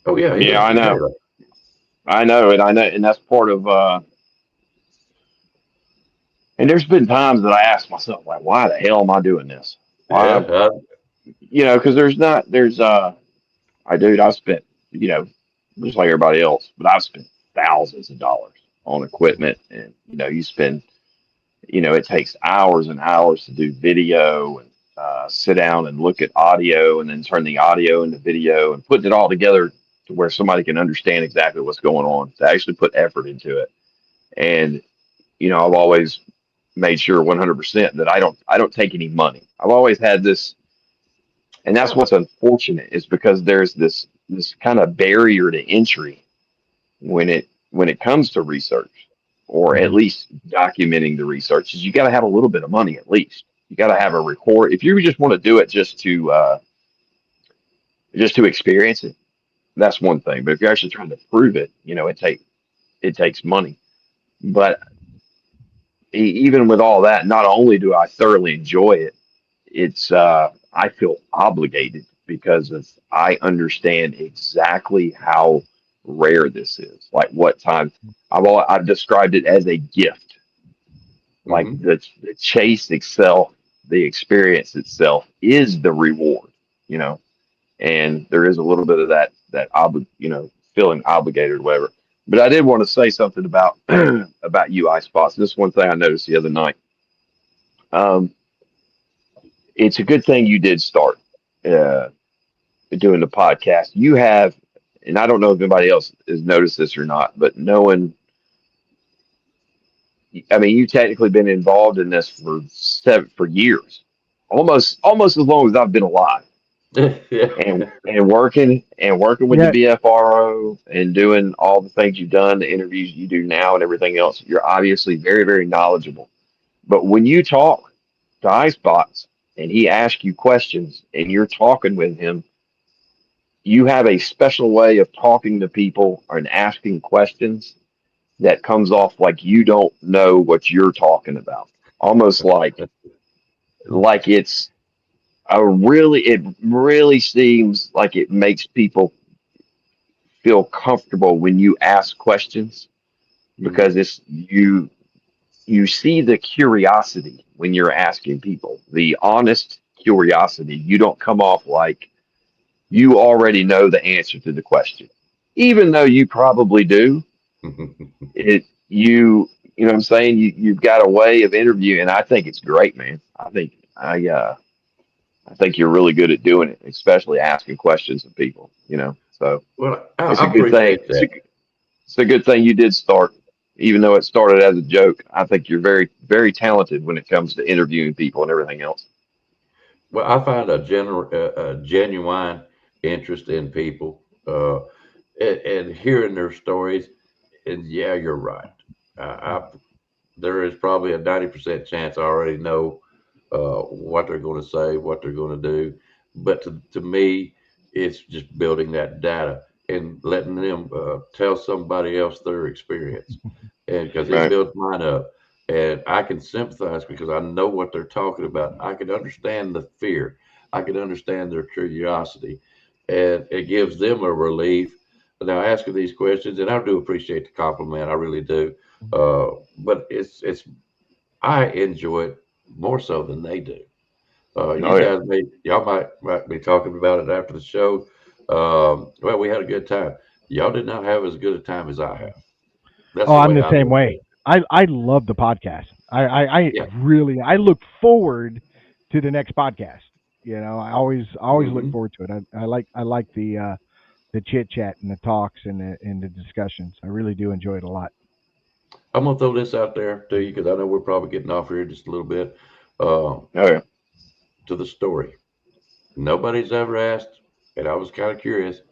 oh yeah, he yeah, is I very know, lucky. and that's part of. And there's been times that I ask myself, like, why the hell am I doing this? Yeah, Why, because dude, I've spent, just like everybody else, but I've spent thousands of dollars on equipment, and you spend, it takes hours and hours to do video and sit down and look at audio and then turn the audio into video and putting it all together to where somebody can understand exactly what's going on, to actually put effort into it. And I've always made sure 100% that I don't take any money. I've always had this, and that's what's unfortunate, is because there's this kind of barrier to entry when it comes to research, or at Mhm. least documenting the research, is you got to have a little bit of money at least. You got to have a record. If you just want to do it just to experience it, that's one thing. But if you're actually trying to prove it, it takes money. But even with all that, not only do I thoroughly enjoy it, I feel obligated because I understand exactly how rare this is. Like what time I've described it as a gift. Like hmm the chase itself, the experience itself is the reward, you know. And there is a little bit of feeling obligated or whatever. But I did want to say something about about you, Icebox. This is one thing I noticed the other night. Um, it's a good thing you did start uh, doing the podcast. You have, and I don't know if anybody else has noticed this or not, but knowing, I mean, you've technically been involved in this for years, almost as long as I've been alive, yeah. and working with the Yeah. BFRO and doing all the things you've done, the interviews you do now, and everything else. You're obviously very, very knowledgeable. But when you talk to Icebox and he asks you questions and you're talking with him, you have a special way of talking to people and asking questions that comes off like you don't know what you're talking about. Almost like it really seems like it makes people feel comfortable when you ask questions, hmm because you see the curiosity when you're asking people, the honest curiosity. You don't come off like you already know the answer to the question, even though you probably do. You know what I'm saying? You've got a way of interviewing, and I think it's great, man. I think you're really good at doing it, especially asking questions of people. So Well, it's I a good thing. appreciate It's a, that. it's a good thing you did start, even though it started as a joke. I think you're very, very talented when it comes to interviewing people and everything else. Well, I find a genuine interest in people and hearing their stories. And yeah, you're right. There is probably a 90% chance I already know what they're going to say, what they're going to do. But to me, it's just building that data and letting them tell somebody else their experience. And because it Right. builds mine up. And I can sympathize because I know what they're talking about. I can understand the fear. I can understand their curiosity. And it gives them a relief. Now, asking these questions, and I do appreciate the compliment. I really do. But it's I enjoy it more so than they do. You Oh yeah. guys y'all might be talking about it after the show. Well, we had a good time. Y'all did not have as good a time as I have. That's Oh, the I'm way the I same look at way. it. I love the podcast. I Yeah. really I look forward to the next podcast. You know, I always look Hmm. forward to it. I like the chit chat and the talks and the discussions. I really do enjoy it a lot. I'm gonna throw this out there to you because I know we're probably getting off here just a little bit. Uh, Oh yeah. to the story, nobody's ever asked, and I was kind of curious.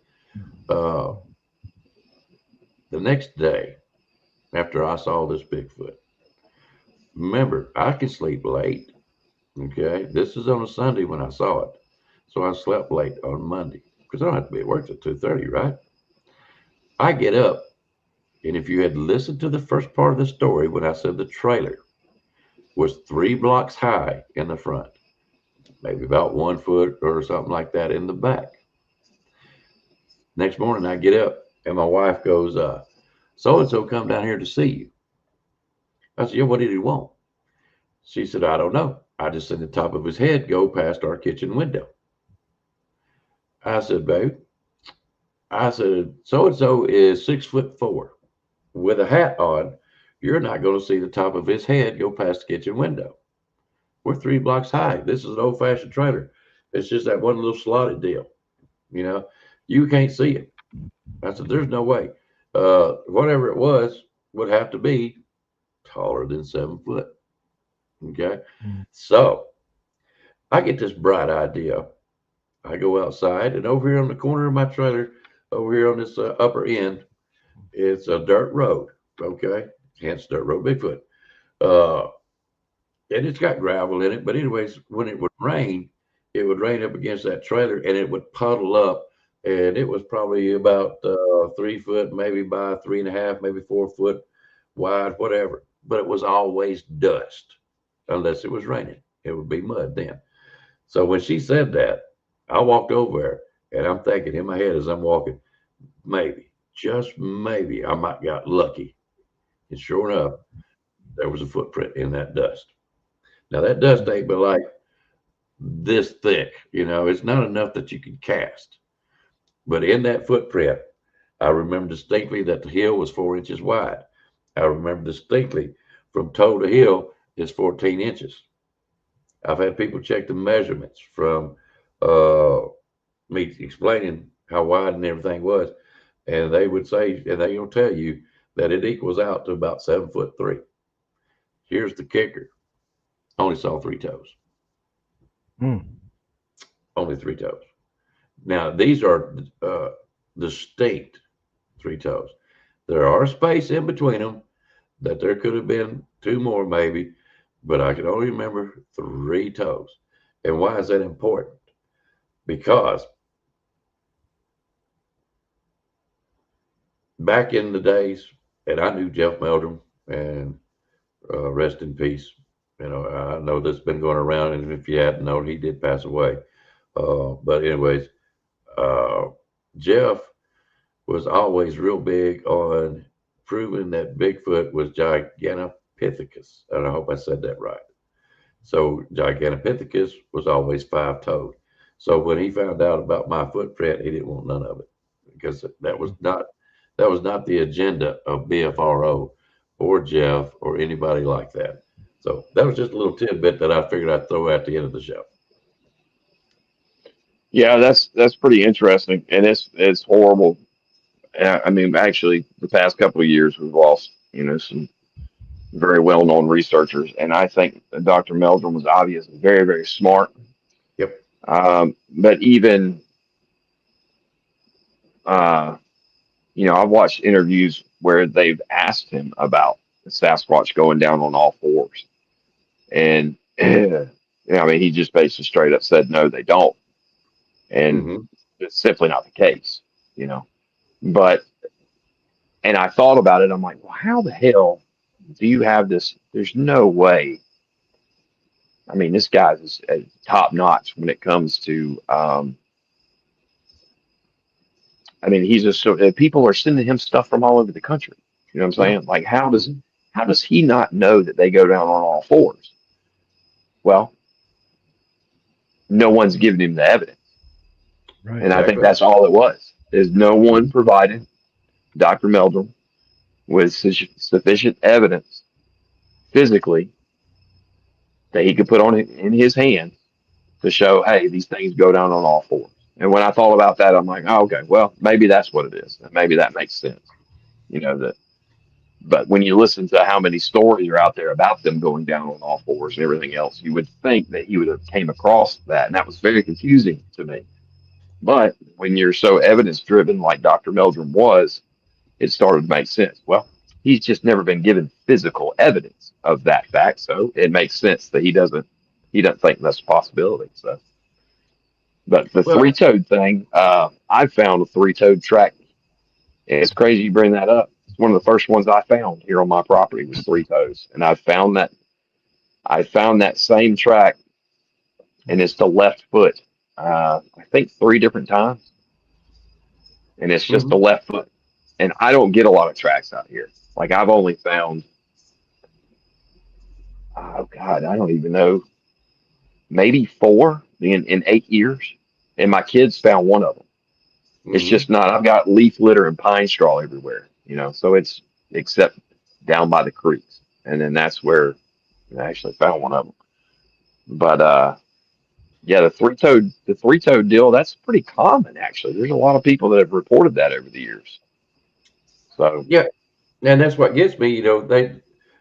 Uh, the next day after I saw this Bigfoot, remember I could sleep late. Okay, this is on a Sunday when I saw it, so I slept late on Monday because I don't have to be at work till 2:30, right? I get up, and if you had listened to the first part of the story when I said the trailer was 3 blocks high in the front, maybe about 1 foot or something like that in the back. Next morning, I get up and my wife goes, so and so come down here to see you. I said, yeah, what did he want? She said, I don't know. I just seen the top of his head go past our kitchen window. I said, babe, I said, so and so is 6'4" with a hat on. You're not going to see the top of his head go past the kitchen window. We're 3 blocks high. This is an old fashioned trailer. It's just that one little slotted deal. You know, you can't see it. I said, there's no way. Whatever it was would have to be taller than 7 foot. Okay. Mm. So I get this bright idea. I go outside, and over here on the corner of my trailer, over here on this upper end, it's a dirt road. Okay. Hence Dirt Road Bigfoot. Uh, and it's got gravel in it. But, anyways, when it would rain up against that trailer and it would puddle up. And it was probably about 3 foot, maybe by 3.5, maybe 4 foot wide, whatever. But it was always dust unless it was raining. It would be mud then. So when she said that, I walked over there and I'm thinking in my head as I'm walking, maybe, just maybe, I might got lucky. And sure enough, there was a footprint in that dust. Now that dust ain't but like this thick, it's not enough that you can cast. But in that footprint, I remember distinctly that the hill was 4 inches wide. I remember distinctly from toe to hill is 14 inches. I've had people check the measurements from uh, me explaining how wide and everything was, and they would say, and they will tell you that it equals out to about 7'3". Here's the kicker: only saw 3 toes, Mm. only 3 toes. Now these are distinct 3 toes. There are space in between them that there could have been two more maybe, but I can only remember 3 toes. And why is that important? Because back in the days, and I knew Jeff Meldrum, and rest in peace. I know this has been going around, and if you hadn't known, he did pass away. But anyways, uh, Jeff was always real big on proving that Bigfoot was Gigantopithecus. And I hope I said that right. So Gigantopithecus was always 5-toed. So when he found out about my footprint, he didn't want none of it because that was not the agenda of BFRO or Jeff or anybody like that. So that was just a little tidbit that I figured I'd throw at the end of the show. Yeah, that's pretty interesting, and it's horrible. I mean, actually, the past couple of years we've lost, some very well-known researchers, and I think that Dr. Meldrum was obviously very, very smart. Yep. But even, I've watched interviews where they've asked him about the Sasquatch going down on all fours, and I mean, he just basically straight up said no, they don't, and Hmm. it's simply not the case, But and I thought about it. I'm like, well, how the hell do you have this? There's no way. I mean, this guy's top notch when it comes to. I mean, he's just so people are sending him stuff from all over the country. You know what I'm Yeah. saying? Like, how does he not know that they go down on all fours? Well, no one's giving him the evidence, Right. and I think Exactly. that's all it was. Is no one provided Dr. Meldrum with sufficient evidence physically that he could put on it in his hand to show, hey, these things go down on all fours. And when I thought about that, I'm like, oh, okay, well, maybe that's what it is. And maybe that makes sense. You know, that, but when you listen to how many stories are out there about them going down on all fours and everything else, you would think that he would have came across that. And that was very confusing to me. But when you're so evidence driven like Dr. Meldrum was, it started to make sense. Well, he's just never been given physical evidence of that fact, so it makes sense that he doesn't think that's a possibility. So, but the Well, three-toed thing, I found a three-toed track. It's crazy you bring that up. It's one of the first ones I found here on my property was three toes, and I found that same track, and it's the left foot. I think three different times, and it's just the mhm. left foot. And I don't get a lot of tracks out here. Like I've only found, oh God, I don't even know, maybe four in 8 years. And my kids found one of them. It's Hmm. just not, I've got leaf litter and pine straw everywhere, so it's except down by the creeks. And then that's where I actually found one of them. But, yeah, the three toed deal, that's pretty common actually. There's a lot of people that have reported that over the years. So, Yeah, and that's what gets me.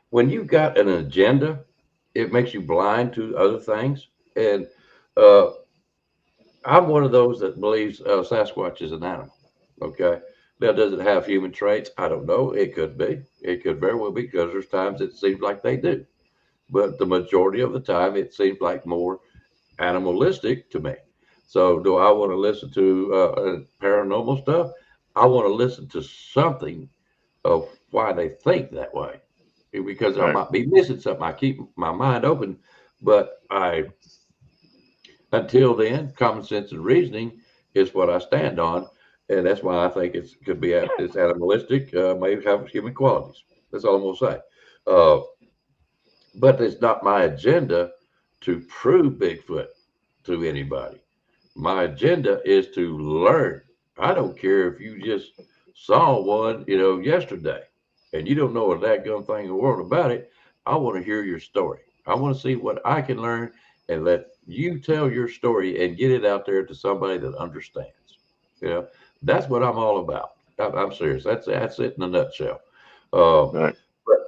When you got an agenda, it makes you blind to other things. And uh, I'm one of those that believes Sasquatch is an animal. Okay. Now, does it have human traits? I don't know. It could be. It could very well be because there's times it seems like they do. But the majority of the time, it seems like more animalistic to me. So, do I want to listen to paranormal stuff? I want to listen to something of why they think that way because I right, might be missing something. I keep my mind open, but until then, common sense and reasoning is what I stand on, and that's why I think it could be it's animalistic, may have human qualities. That's all I'm gonna say. Uh, but it's not my agenda to prove Bigfoot to anybody. My agenda is to learn. I don't care if you just saw one, yesterday, and you don't know a dadgum thing in the world about it. I want to hear your story. I want to see what I can learn and let you tell your story and get it out there to somebody that understands. You know, that's what I'm all about. I'm serious. That's it in a nutshell. Uh, right,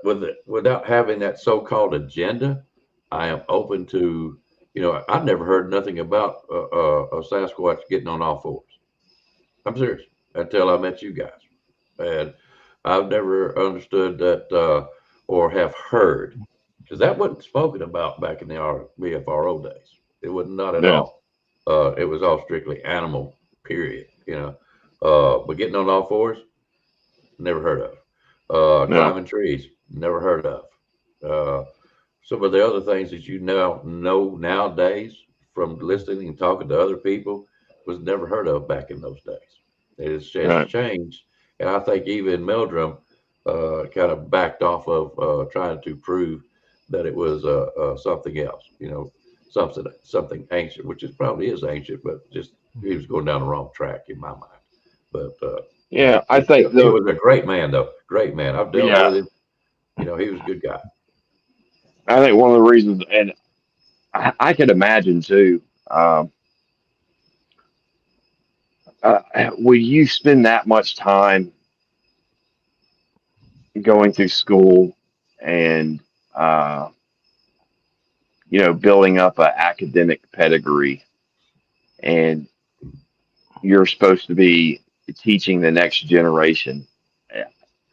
but without having that so-called agenda, I am open to. I've never heard nothing about a Sasquatch getting on all fours. I'm serious until I met you guys, and I've never understood that or have heard because that wasn't spoken about back in the BFRO days. It was not at yeah, all. It was all strictly animal. Period. But getting on all fours, never heard of. yeah, Climbing trees, never heard of. Uh, some of the other things that you now know nowadays from listening and talking to other people was never heard of back in those days. It's right, changed, and I think even Meldrum kind of backed off of trying to prove that it was something else. Something ancient, which it probably is ancient, but just he was going down the wrong track in my mind. But yeah. I he think he though, was a great man, though. Great man. I've dealt yeah, with him. He was a good guy. I think one of the reasons, and I could imagine too. Um, will you spend that much time going through school and uh, building up an academic pedigree, and you're supposed to be teaching the next generation?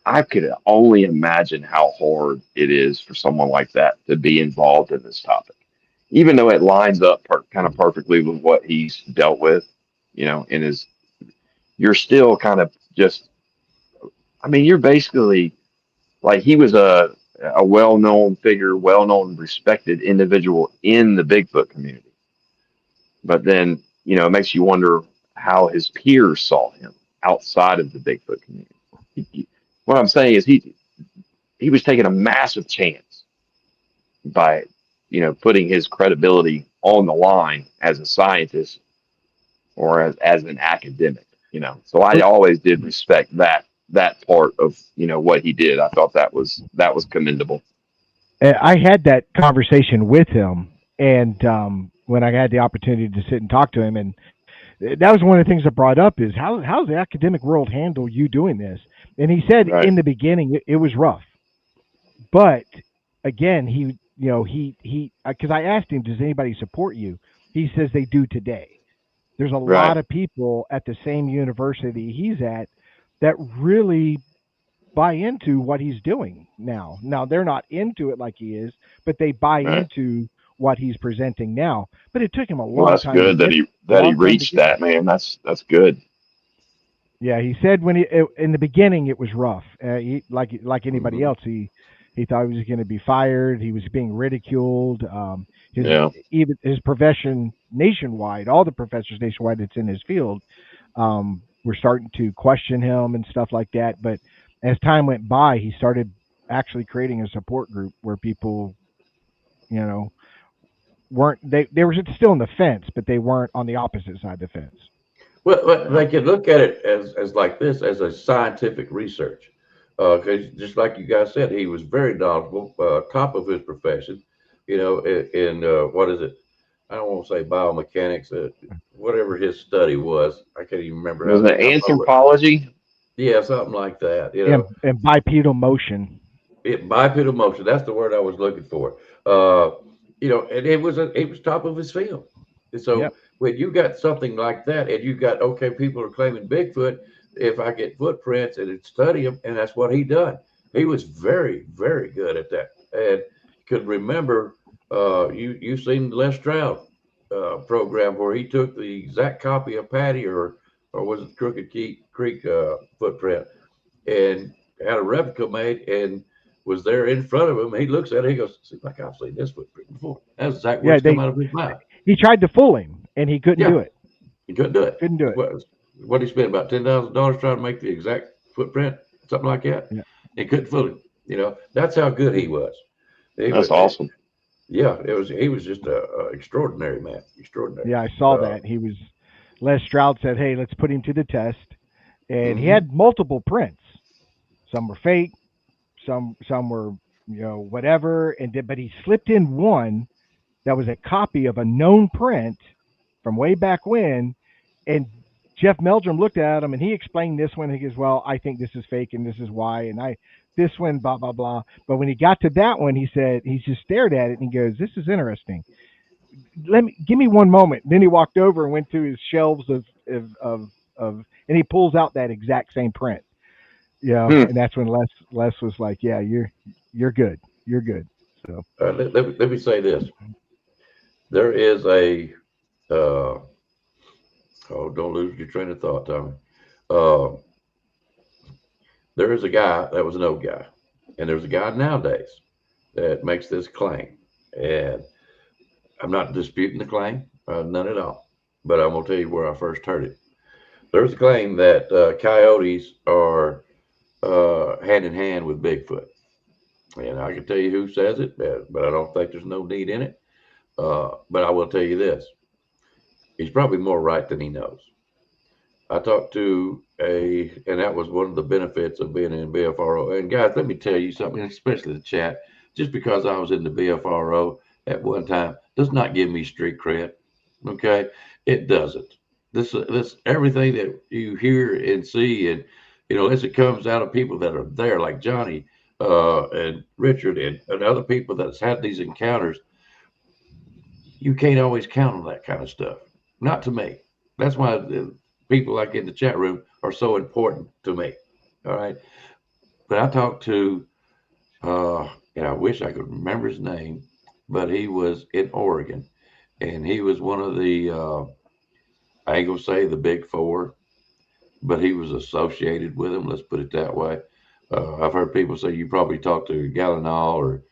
I could only imagine how hard it is for someone like that to be involved in this topic, even though it lines up kind of perfectly with what he's dealt with, in his. You're still kind of just. I mean, you're basically like he was a well-known figure, well-known, respected individual in the Bigfoot community. But then, it makes you wonder how his peers saw him outside of the Bigfoot community. What I'm saying is he was taking a massive chance by, putting his credibility on the line as a scientist or as an academic. So I always did respect that that part of what he did. I thought that was commendable. I had that conversation with him, and when I had the opportunity to sit and talk to him, and that was one of the things I brought up is how's the academic world handle you doing this? And he said Right. in the beginning it was rough, but again he because I asked him, does anybody support you? He says they do today. There's a Right. lot of people at the same university he's at that really buy into what he's doing now. Now they're not into it like he is, but they buy Right. into what he's presenting now. But it took him a Well, long that's time to good that get he reached that, man. That's good. Yeah, he said when in the beginning it was rough. Like anybody Hmm. else, he thought he was going to be fired. He was being ridiculed. His Yeah. even his profession nationwide, all the professors nationwide that's in his field, were starting to question him and stuff like that. But as time went by, he started actually creating a support group where people, you know, weren't they were still on the fence, but they weren't on the opposite side of the fence. Well, they could look at it as like this, as a scientific research. Because just like you guys said, he was very knowledgeable, top of his profession. In what is it? I don't want to say biomechanics, whatever his study was. I can't even remember Was it how far. anthropology? Yeah, something like that. And bipedal motion. Bipedal motion. That's the word I was looking for. And it was top of his field. And Yep. so when you got something like that, and you got okay, people are claiming Bigfoot. If I get footprints and study them, and that's what he done. He was very, very good at that, and could remember. You seen the Les Stroud program where he took the exact copy of Patty or was it Crooked Creek footprint and had a replica made and was there in front of him. He looks at it, he goes, seems like I've seen this footprint before. That's exactly Yeah, what's come out of his mouth. he tried to fool him and he couldn't Yeah, do it. he couldn't do it. Couldn't do it. What he spent about $10,000 trying to make the exact footprint, something like that. Yeah. He couldn't fool him. That's how good he was. He That's was, awesome. yeah, he was just a extraordinary man, extraordinary. Yeah, I saw Uh, that. Les Stroud said, "Hey, let's put him to the test." And he mhm. had multiple prints. Some were fake, some were, whatever, but he slipped in one that was a copy of a known print from way back when. And Jeff Meldrum looked at him and he explained this one. He goes, "Well, I think this is fake and this is why." And this one, blah, blah, blah. But when he got to that one, he said, he just stared at it and he goes, "This is interesting. Give me one moment." Then he walked over and went to his shelves and he pulls out that exact same print. Hmm. And that's when Les was like, "Yeah, you're good. You're good." So let me say this. There is a, uh, oh, don't lose your train of thought, Tommy. Uh, there is a guy that was an old guy, and there's a guy nowadays that makes this claim. And I'm not disputing the claim, none at all. But I'm going to tell you where I first heard it. There's a claim that coyotes are hand in hand with Bigfoot. And I can tell you who says it, but I don't think there's no need in it. But I will tell you this: he's probably more right than he knows. I talked to and that was one of the benefits of being in BFRO. And guys, let me tell you something, especially the chat. Just because I was in the BFRO at one time does not give me street cred. Okay, it doesn't. This everything that you hear and see, and unless it comes out of people that are there, like Johnny and Richard and other people that's had these encounters, you can't always count on that kind of stuff. Not to me. That's why people like in the chat room are so important to me. All right. But I talked to, and I wish I could remember his name, but he was in Oregon, and he was one of the, I ain't gonna say the big four, but he was associated with them. Let's put it that way. I've heard people say you probably talked to Gallinal or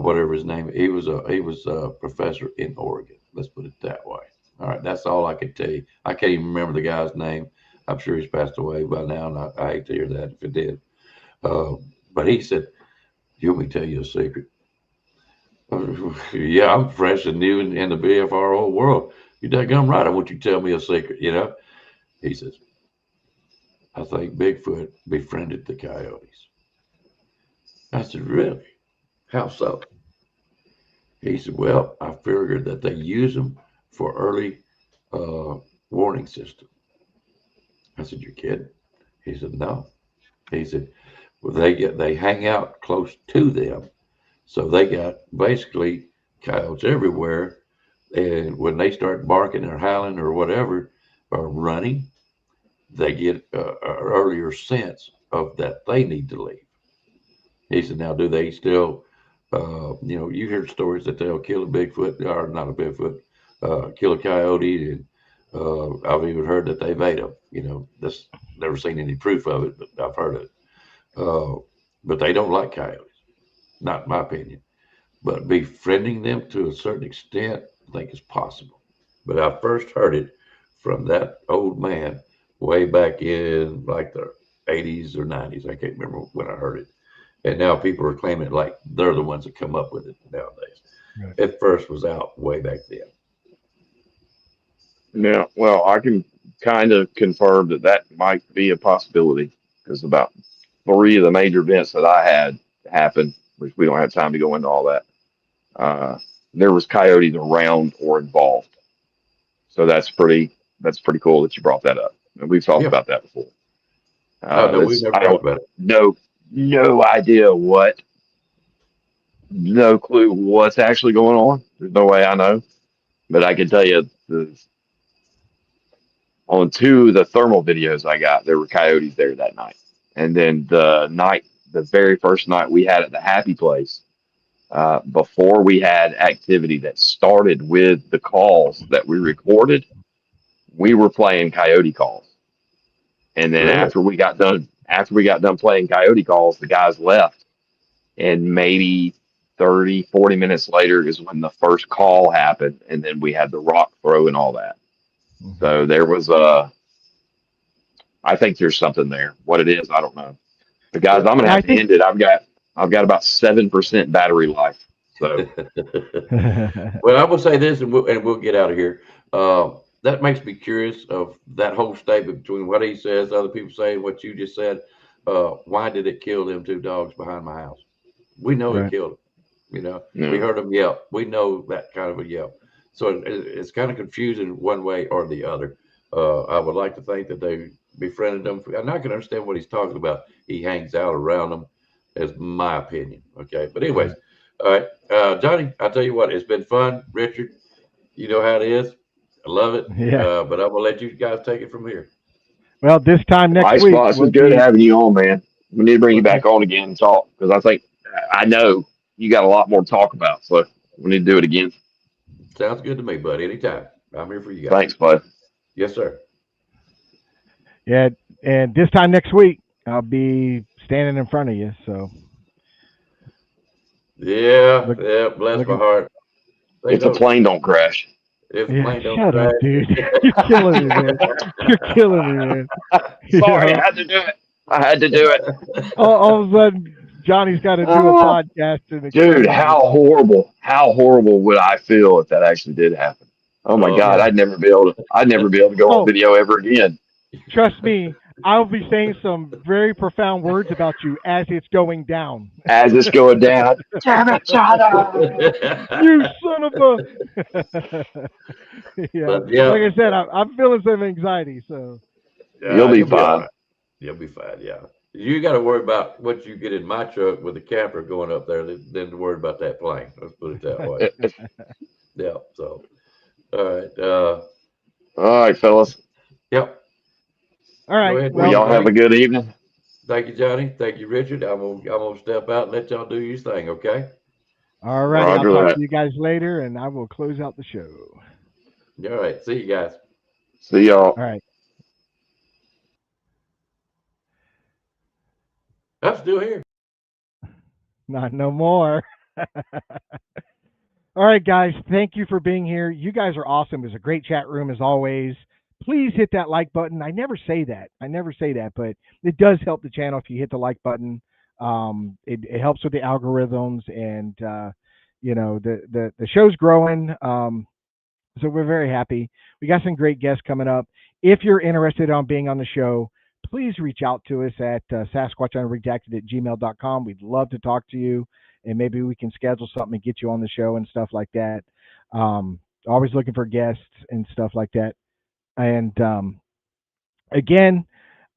whatever his name. He was a professor in Oregon. Let's put it that way. All right, that's all I can tell you. I can't even remember the guy's name. I'm sure he's passed away by now, and I hate to hear that if it did. Uh, but he said, "You want me to tell you a secret?" Yeah, I'm fresh and new in the BFRO world. You daggum right. I want you to tell me a secret. He says, I think Bigfoot befriended the coyotes. I said, really? How so? He said, well, I figured that they use them for early uh, warning system. I said, you're kidding? He said, no. He said, well, they hang out close to them. So they got basically coyotes everywhere. And when they start barking or howling or whatever, or running, they get an earlier sense of that they need to leave. He said, now, do they still, you hear stories that they'll kill a Bigfoot, or not a Bigfoot, kill a coyote. And I've even heard that they've ate them. That's never seen any proof of it, but I've heard it. But they don't like coyotes, not in my opinion. But befriending them to a certain extent, I think is possible. But I first heard it from that old man way back in like the 80s or 90s. I can't remember when I heard it. And now people are claiming it like they're the ones that come up with it nowadays. Right. It first was out way back then. Yeah, well, I can kind of confirm that that might be a possibility because about three of the major events that I had happen, which we don't have time to go into all that. Uh, there was coyotes around or involved, so that's pretty cool that you brought that up. And we've talked Yeah. about that before. No, we've never I talked don't about it. no idea no clue what's actually going on. There's no way I know, but I can tell you on two of the thermal videos I got, there were coyotes there that night. And then the very first night we had at the Happy Place, before we had activity that started with the calls that we recorded, we were playing coyote calls. And then Really? after we got done playing coyote calls, the guys left. And maybe 30, 40 minutes later is when the first call happened. And then we had the rock throw and all that. So there was I think there's something there. What it is, I don't know. But guys, I'm gonna I have to think end it. I've got about 7% battery life. So Well, I will say this, and we'll get out of here. That makes me curious of that whole statement between what he says, other people saying, what you just said. Why did it kill them two dogs behind my house? We know it Right. killed them. We yeah. heard them yelp. We know that kind of a yelp. So it's kind of confusing one way or the other. I would like to think that they befriended them. I'm not going to understand what he's talking about. He hangs out around them, is my opinion. Okay. But anyways, all right. Johnny, I'll tell you what, it's been fun. Richard, you know how it is. I love it. Yeah. But I'm going to let you guys take it from here. Well, this time next week Icebox, we'll it's good be having you on, man. We need to bring you we'll back on again and talk because I know you got a lot more to talk about. So we need to do it again. Sounds good to me, bud. Anytime. I'm here for you guys. Thanks, bud. Yes, sir. yeah, and this time next week I'll be standing in front of you. So Yeah. look, Yeah. Bless my looking. heart. They If the don't. plane don't crash. If the Yeah, plane don't shut up, crash. dude. You're killing me, man. You're killing me, man. Sorry, I had to do it. I had to do it. All of a sudden, Johnny's got to do a Ah, podcast and dude, explain everything. how horrible would I feel if that actually did happen? Oh my God, Yeah. I'd never be able to go on Oh, video ever again. trust me, I'll be saying some very profound words about you as it's going down. As it's going down, damn it, China. You son of a. Yeah, But yeah, like I said, I'm feeling some anxiety. So You'll be you'll be all fine. right. You'll be fine. Yeah. You got to worry about what you get in my truck with the camper going up there than to worry about that plane. Let's put it that way. Yeah. So, all right. All right, fellas. Yep. all right, Go ahead. Well, well, y'all have a good evening. Thank you, Johnny. Thank you, Richard. I'm gonna step out and let y'all do your thing. Okay. all righty. I'll Roger talk that. to you guys later, and I will close out the show. All right. See you guys. See y'all. All right. I'm still here. Not no more. All right, guys. Thank you for being here. You guys are awesome. It was a great chat room as always. Please hit that like button. I never say that, but it does help the channel if you hit the like button. It helps with the algorithms, and the show's growing. So we're very happy. We got some great guests coming up. If you're interested on being on the show, please reach out to us at sasquatchunredacted@gmail.com. We'd love to talk to you, and maybe we can schedule something and get you on the show and stuff like that. Always looking for guests and stuff like that. And again,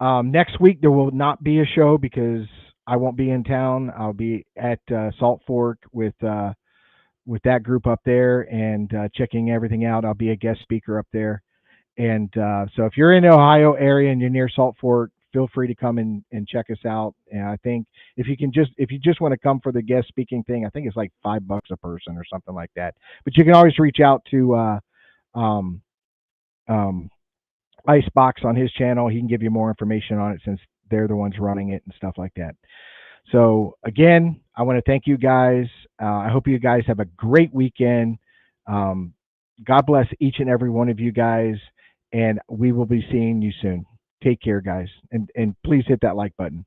next week there will not be a show because I won't be in town. I'll be at Salt Fork with that group up there and checking everything out. I'll be a guest speaker up there. And so if you're in the Ohio area and you're near Salt Fork, feel free to come and check us out. And I think if you just want to come for the guest speaking thing, I think it's like $5 a person or something like that. But you can always reach out to Icebox on his channel. He can give you more information on it since they're the ones running it and stuff like that. So again, I want to thank you guys. I hope you guys have a great weekend. God bless each and every one of you guys, and we will be seeing you soon. Take care, guys, and please hit that like button.